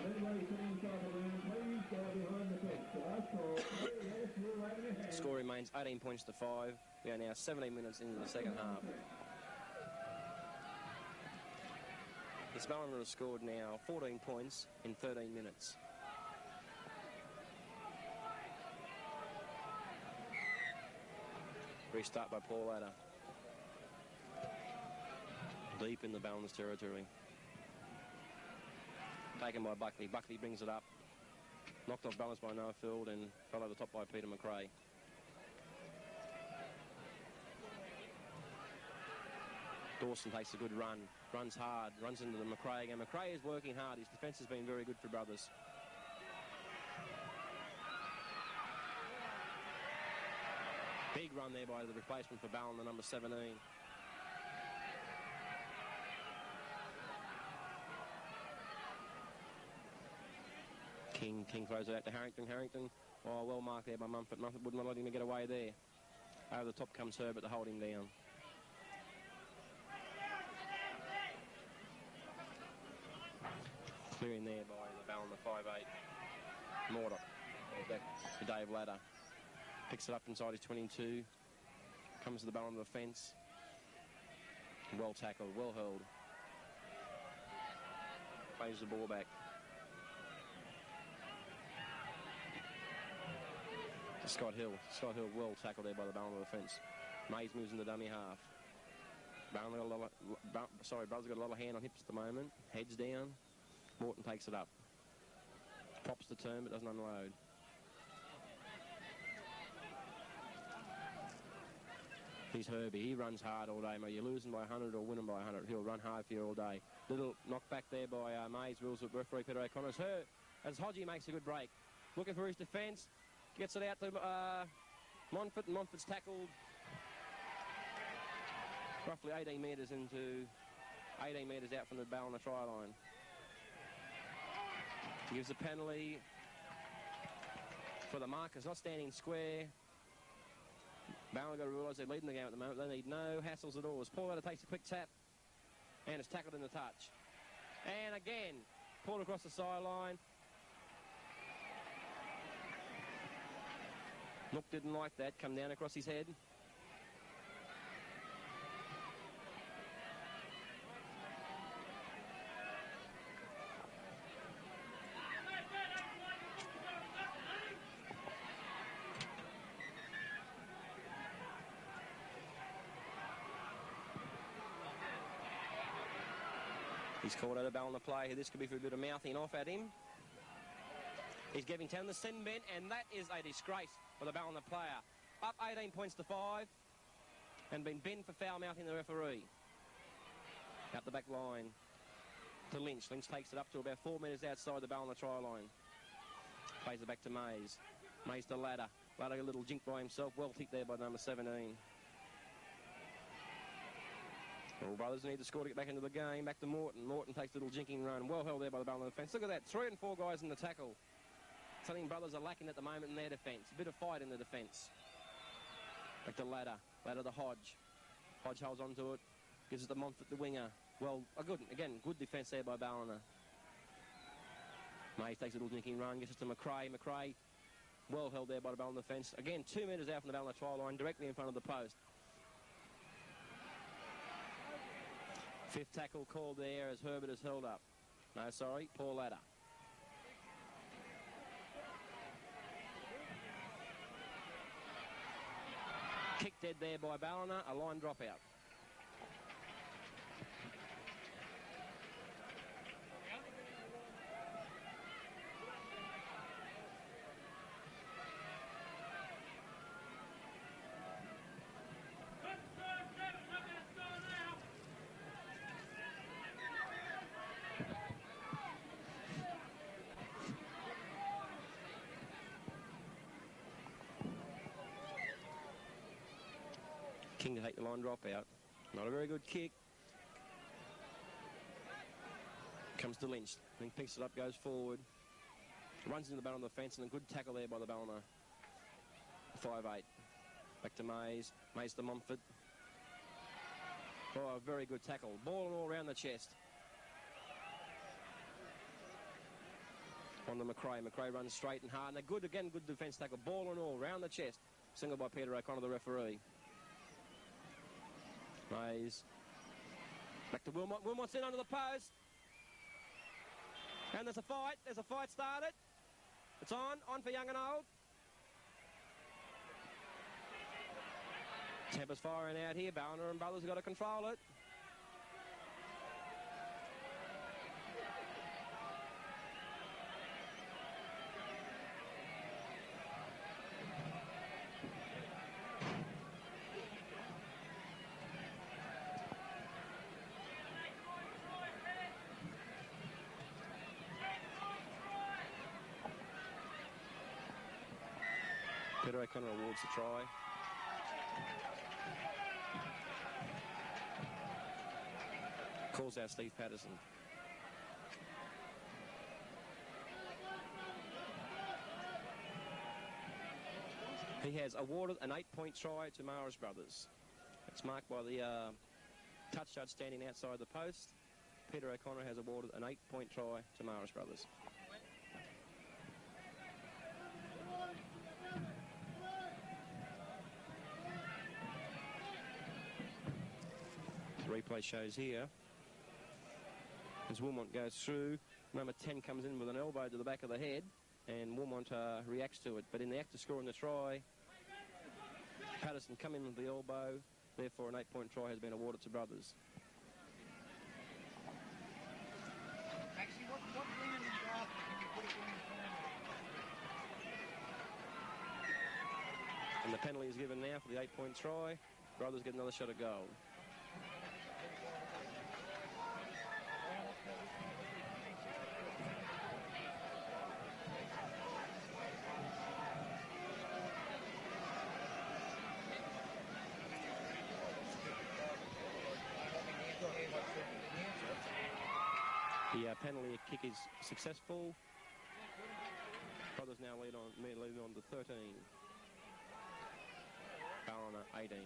Anybody sitting inside the room, please go behind the fence. The last call. Yes, you're waving your hand. Score remains 18 points to 5. We are now 17 minutes into the second half. The Ballina has scored now 14 points in 13 minutes. Restart by Paul Adder. Deep in the Ballina's territory. Taken by Buckley. Buckley brings it up. Knocked off balance by Nofield and fell over the top by Peter McRae. Dawson takes a good run. Runs hard. Runs into the McRae. And McRae is working hard. His defence has been very good for Brothers. Big run there by the replacement for Ballina, number 17. King throws it out to Harrington. Oh, well marked there by Mumford. Mumford wouldn't let him get away there. Over the top comes Herbert to hold him down. Clearing there by the Ballina 5'8". Mortar. Back to Dave Ladder. Picks it up inside his 22. Comes to the Ballina defence. Well tackled, well held. Plays the ball back. Scott Hill well tackled there by the Ballina defence. Mays moves in the dummy half. Brothers got a lot of hand on hips at the moment. Heads down. Morton takes it up. Pops the turn but doesn't unload. He's Herbie. He runs hard all day, mate. You're losing by 100 or winning by 100. He'll run hard for you all day. Little knockback there by Mays. Wills with referee Peter O'Connor's hurt as Hodgie makes a good break. Looking for his defence. Gets it out to Montfort, and Montfort's tackled roughly 18 metres out from the Ballina try line. Gives a penalty for the markers not standing square. Ballina got to realise they're leading the game at the moment. They need no hassles at all. As Paul Adder takes a quick tap and it's tackled in the touch. And again, pulled across the sideline. Nook didn't like that, come down across his head. He's called out a Ballina play here. This could be for a bit of mouthing off at him. He's giving 10 the sin bin, and that is a disgrace for the Ballina player. Up 18 points to 5, and been binned for foul mouthing the referee. Out the back line to Lynch. Lynch takes it up to about 4 metres outside the Ballina try line. Plays it back to Mays. Mays to Ladder. Ladder a little jink by himself. Well ticked there by number 17. All Brothers need to score to get back into the game. Back to Morton. Morton takes a little jinking run. Well held there by the Ballina defence. Look at that. 3 and 4 guys in the tackle. Something Brothers are lacking at the moment in their defence. A bit of fight in the defence. Back to Ladder. Ladder to Hodge. Hodge holds on to it. Gives it to Montfort, the winger. Well, good defence there by Ballina. Mays takes a little jinking run. Gets it to McRae. McRae well held there by the Ballina defence. Again, 2 metres out from the Ballina try line, directly in front of the post. Fifth tackle called there as Herbert is held up. No, sorry, Paul Ladder. Kick dead there by Ballina, a line dropout. King to take the line drop out. Not a very good kick. Comes to Lynch. Lynch picks it up, goes forward. Runs into the Ballina fence and a good tackle there by the Ballina. 5'8". Back to Mays. Mays to Montfort. Oh, a very good tackle. Ball and all round the chest. On the McRae. McRae runs straight and hard. And a good defence tackle. Ball and all round the chest. Single by Peter O'Connor, the referee. Mays. Back to Wilmot. Wilmot's in under the post. And there's a fight. There's a fight started. It's on for young and old. Tempest firing out here. Ballina and Brothers have got to control it. Peter O'Connor awards the try. Calls out Steve Patterson. He has awarded an 8-point try to Marist Brothers. It's marked by the touch judge standing outside the post. Peter O'Connor has awarded an 8-point try to Marist Brothers. Replay shows here as Wilmot goes through. Number 10 comes in with an elbow to the back of the head, and Wilmot reacts to it. But in the act of scoring the try, Patterson come in with the elbow. Therefore, an 8-point try has been awarded to Brothers. And the penalty is given now for the 8-point try. Brothers get another shot at goal. The penalty kick is successful. Brothers now lead on to 13. Ballina 18.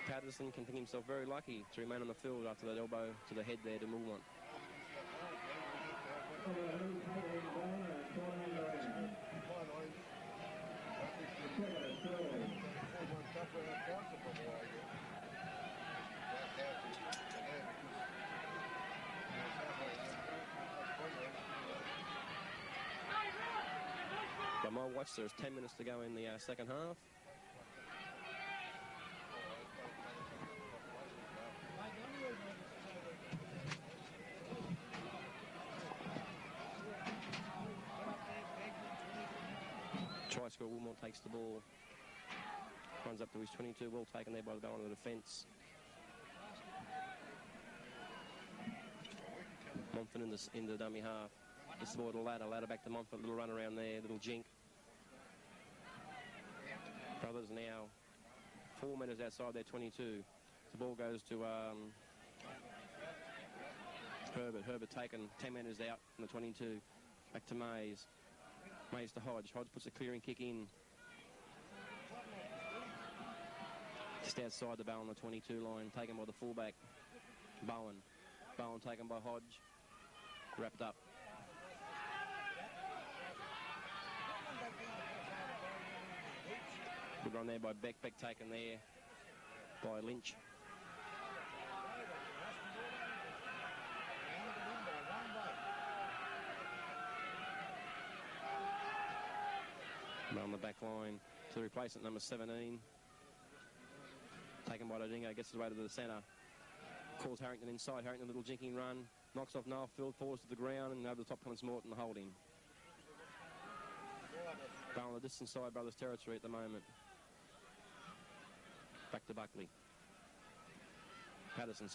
Patterson can think himself very lucky to remain on the field after that elbow to the head there to Wilmot. By my watch, there's 10 minutes to go in the second half. Try score, Wilmot takes the ball. Runs up to his 22, well taken there by the Ballina defence. Montfort in the dummy half. This is more the ladder back to Montfort, little run around there, little jink. Brothers now 4 metres outside their 22. The ball goes to Herbert. Herbert taken 10 metres out from the 22. Back to Mays. Mays to Hodge. Hodge puts a clearing kick in. Just outside the Ballina 22 line, taken by the fullback, Bowen. Bowen taken by Hodge. Wrapped up. Good run there by Beck. Beck taken there by Lynch. On the back line to replacement number 17. Taken by Dodingo, gets his way to the centre. Calls Harrington inside. Harrington, a little jinking run. Knocks off Noel Field, falls to the ground, and over the top comes Morton holding. Ball on the distance side, Brothers territory at the moment. Back to Buckley. Patterson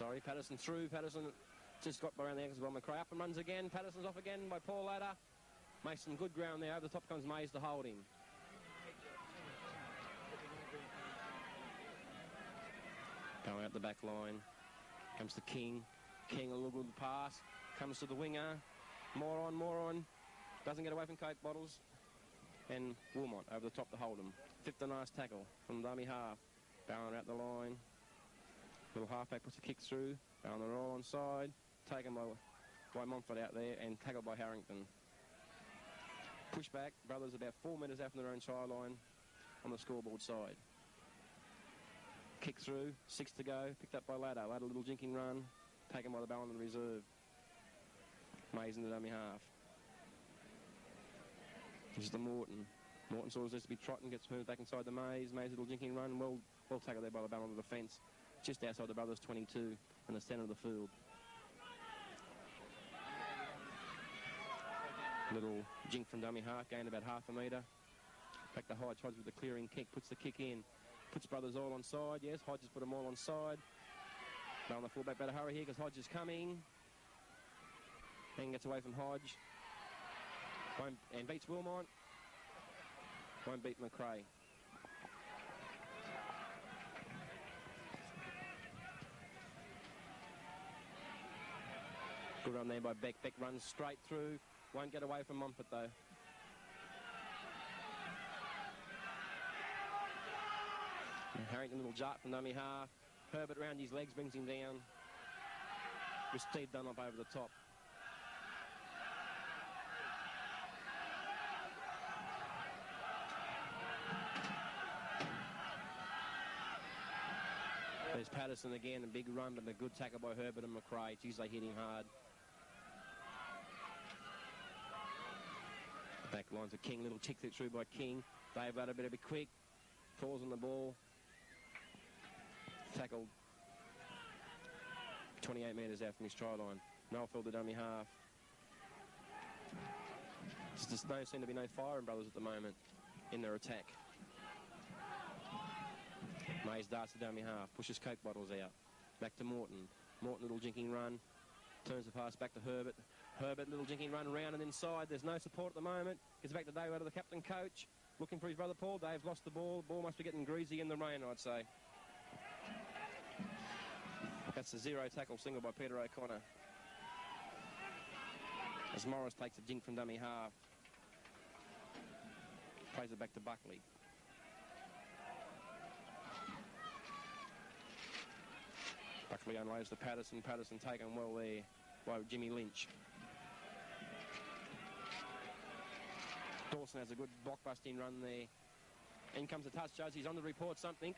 through. Patterson just got around the ankles by McRae. Up and runs again. Patterson's off again by Paul Ladder. Makes some good ground there. Over the top comes Mays to hold him. Going out the back line. Comes to King. King, a little good pass. Comes to the winger. More on. Doesn't get away from Coke bottles. and Wilmot over the top to hold him. Fifth a nice tackle from dummy half. Ballina out the line. Little halfback puts a kick through. Ballina all onside. Taken by Montfort out there and tackled by Harrington. Push back. Brothers about 4 metres out from their own try line on the scoreboard side. Kick through. 6 to go. Picked up by Ladder. Ladder, little jinking run. Taken by the Ballina reserve. Mays in the dummy half. This is the Morton. Morton sort of needs to be trotting, gets moved back inside the Mays. Mays little jinking run. Well tackled there by the Ballina defence. Just outside the Brothers 22 in the centre of the field. Little jink from dummy half, gained about half a metre. Back to Hodge. Hodge with the clearing kick, puts the kick in. Puts Brothers all on side, yes. Hodge has put them all on side. Ballina fullback better hurry here because Hodge is coming. And gets away from Hodge. And beats Wilmot. Won't beat McRae. Good run there by Beck. Beck runs straight through. Won't get away from Montfort though. And Harrington, little jart from dummy half. Herbert round his legs, brings him down. With Steve Dunlop over the top. There's Patterson again, a big run, but a good tackle by Herbert and McRae. Geez, they hit him hard. Back line to King, little tick through by King. Dave Ladder better be quick. Falls on the ball. Tackled 28 metres out from his try line. Melfield the dummy half. There seem to be no fire in Brothers at the moment in their attack. Mays darts the dummy half, pushes Coke bottles out. Back to Morton. Morton, little jinking run. Turns the pass back to Herbert. Herbert, little jinking run around and inside. There's no support at the moment. Gets back to Dave out of the captain coach. Looking for his brother Paul. Dave's lost the ball. Ball must be getting greasy in the rain, I'd say. That's a 0 tackle single by Peter O'Connor. As Morris takes a jink from dummy half. Plays it back to Buckley. Buckley unloads to Patterson. Patterson taken well there by Jimmy Lynch. Dawson has a good blockbusting run there. In comes the touch judge. He's on to report something.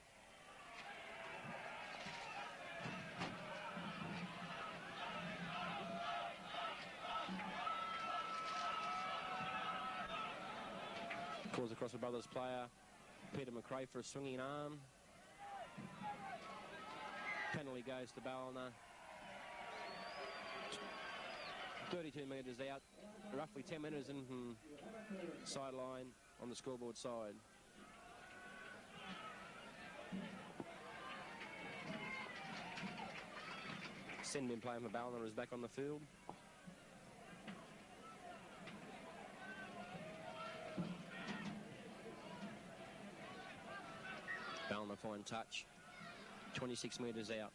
Calls across the Brothers player. Peter McRae for a swinging arm. Penalty goes to Ballina. 32 metres out, roughly 10 metres in from sideline on the scoreboard side. Sendin playing for Ballina is back on the field. Ballina fine touch. 26 metres out.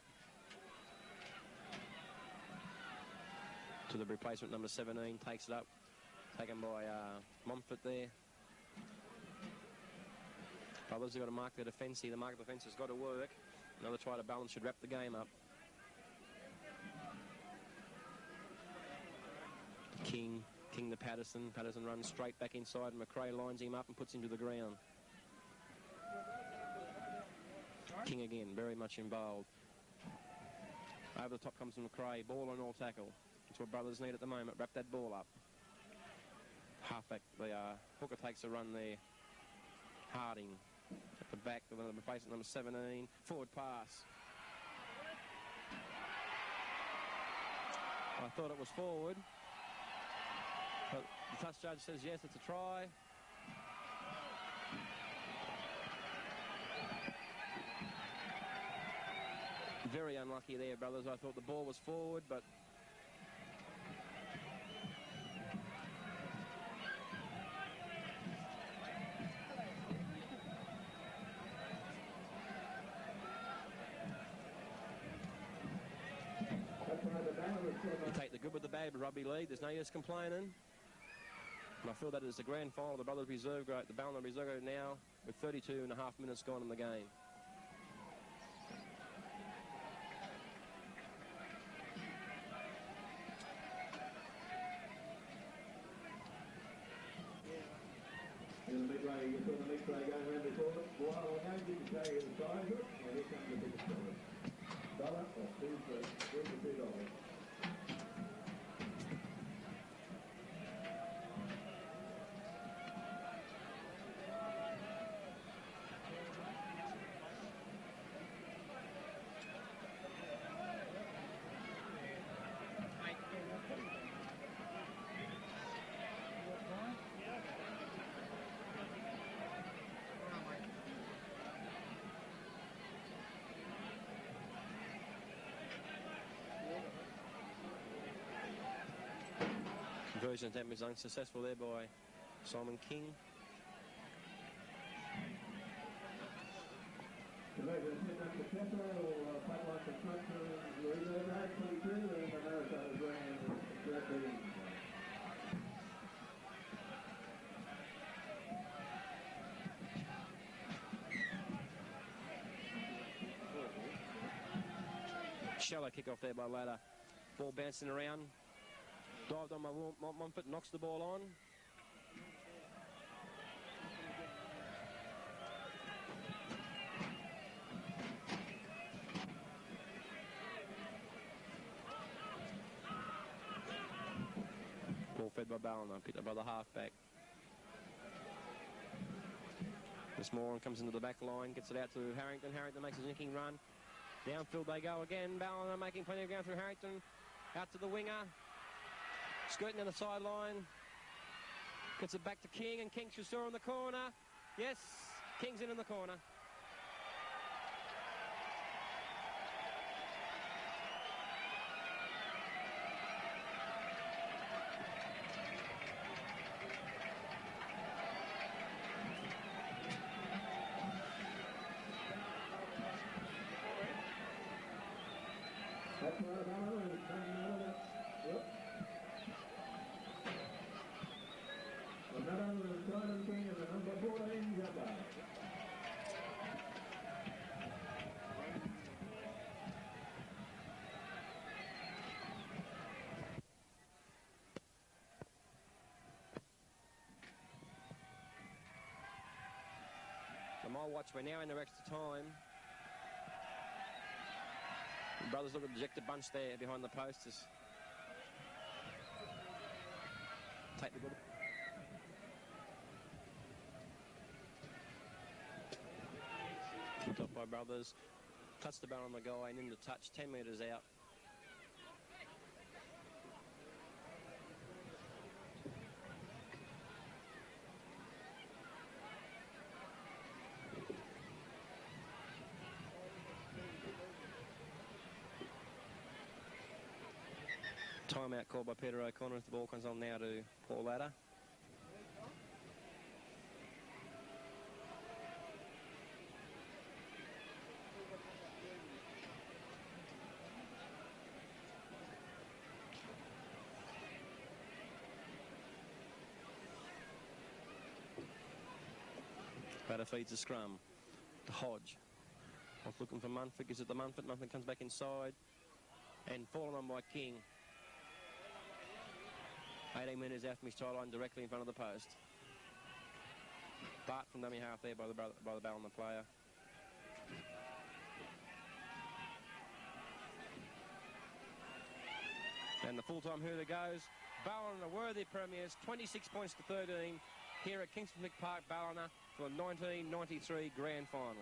To the replacement number 17, takes it up. Taken by Montfort there. Brothers have got to mark their defence here. The mark defence has got to work. Another try to balance should wrap the game up. King to Patterson. Patterson runs straight back inside and McRae lines him up and puts him to the ground. King again, very much involved. Over the top comes McRae, ball on all tackle. That's what Brothers need at the moment, wrap that ball up. Halfback, the hooker takes a run there. Harding at the back, the replacement number 17, forward pass. I thought it was forward, but the touch judge says yes, it's a try. Very unlucky there, Brothers. I thought the ball was forward, but you take the good with the bad, rugby league. There's no use complaining. And I feel that is the grand final of the Brothers Reserve Grade, the Ballina Reserve Grade now, with 32 and a half minutes gone in the game. In the mid-way, you saw the mid-way going around before it. Well, we're going to get the carry of the side of it, and here comes the biggest dollar. Dollar, or here's the $2. Conversion attempt is unsuccessful there by Simon King. Conversion attempt unsuccessful, pipeline construction, reserve grade 22, and the Marist is running directly. Shallow kick off there by Ladder. Ball bouncing around. Dived on by Mumford, knocks the ball on. Ball fed by Ballina, picked up by the halfback. This Moran comes into the back line, gets it out to Harrington. Harrington makes a nicking run. Downfield they go again. Ballina making plenty of ground through Harrington. Out to the winger. Skirting down the sideline. Gets it back to King, and King Chasseur in the corner. Yes, King's in the corner. That's right, Ballina is taking another. Yep. Another Simon King and the number 14 jumper. On my watch, we're now in their extra time. The brothers look a dejected bunch there behind the posters. Take the good. Kicked off by brothers. Touched the barrel on the guy and in the touch, 10 metres out. Timeout called by Peter O'Connor as the ball comes on now to Paul Ladder. Ladder feeds the scrum to Hodge. Off looking for Munford, gives it to Munford. Munford comes back inside and fallen on by King. 18 metres out from his tie line, directly in front of the post. Bart from dummy half there by the Ballina player. And the full-time hooter goes. Ballina worthy premiers, 26 points to 13 here at Kingsford Smith Park, Ballina, for the 1993 Grand Final.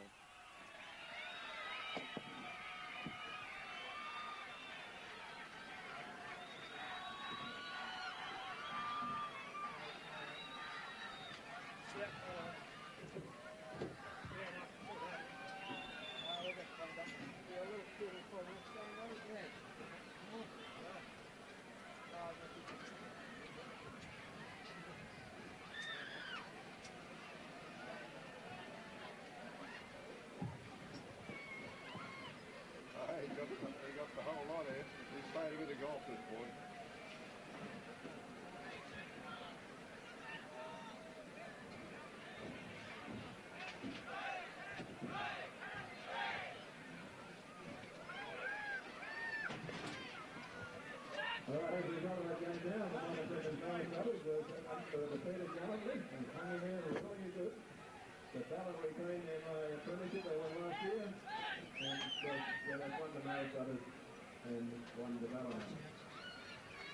for the defeated Gallantry and hung in there really good. The Ballina retained their premiership they won last year, and they've won the Marist others and won the Ballina.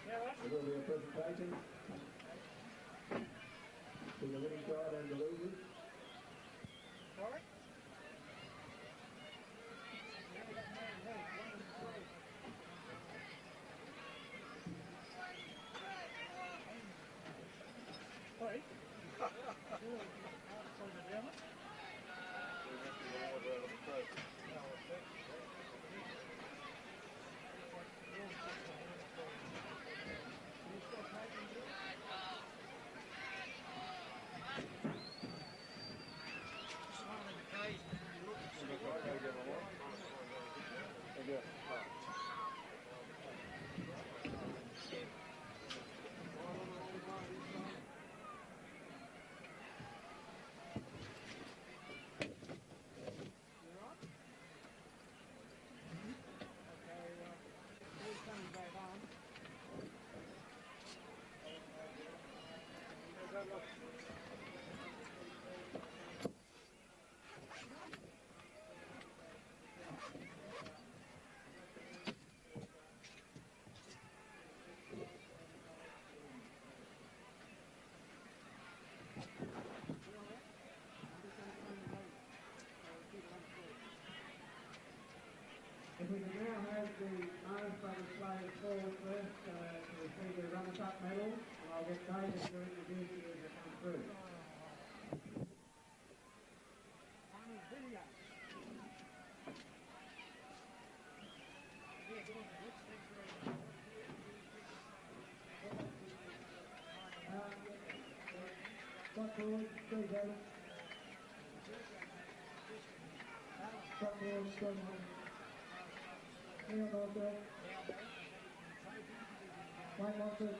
There will be a presentation to the winning side and the losers. Sorry? Sorry? If we can now have the Marist brothers players forward first to receive their runners-up medal, and I'll get David to introduce you as they come through. Stop forward, still David. Stop forward, still on. Neil Northwell. Mike Watson.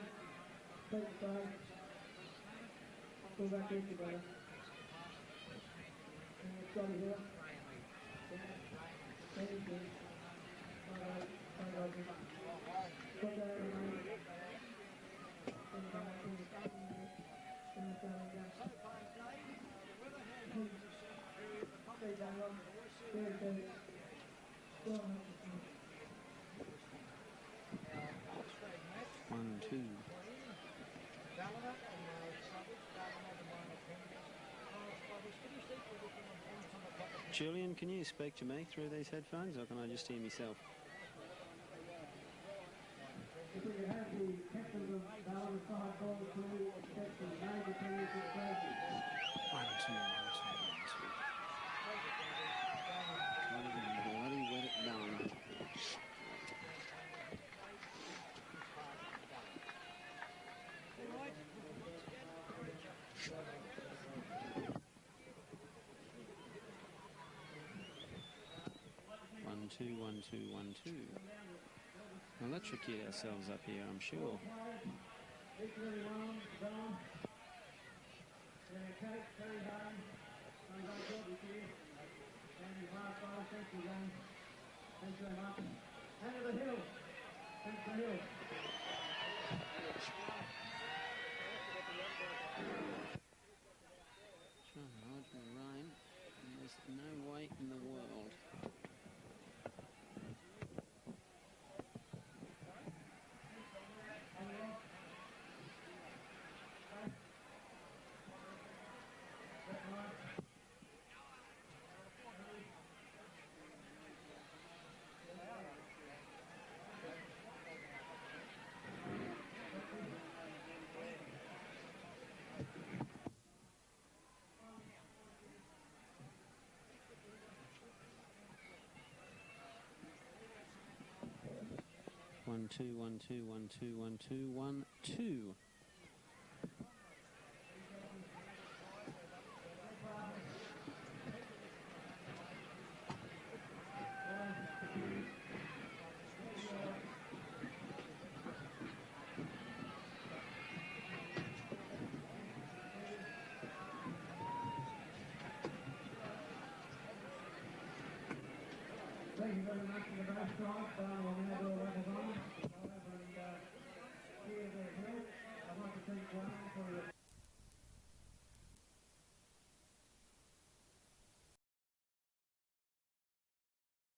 Take the side. Go back here together. And it's got it here. Thank you. Alright, put that in the mind. One, two. Julian, can you speak to me through these headphones, or can I just hear myself? If we could have the captain of Ballina side forward to accept the major premiership trophy. One, two, one, two, one, two. Bloody wet it down. One, two, one, two, one, two. We'll electrocute ourselves up here, I'm sure. Trying to hide from the rain, and there's no way in the world. One, two, one, two, one, two, one, two, one, two. Thank you very much for the best shot. We'll now go levels on. I'd like to thank Graham for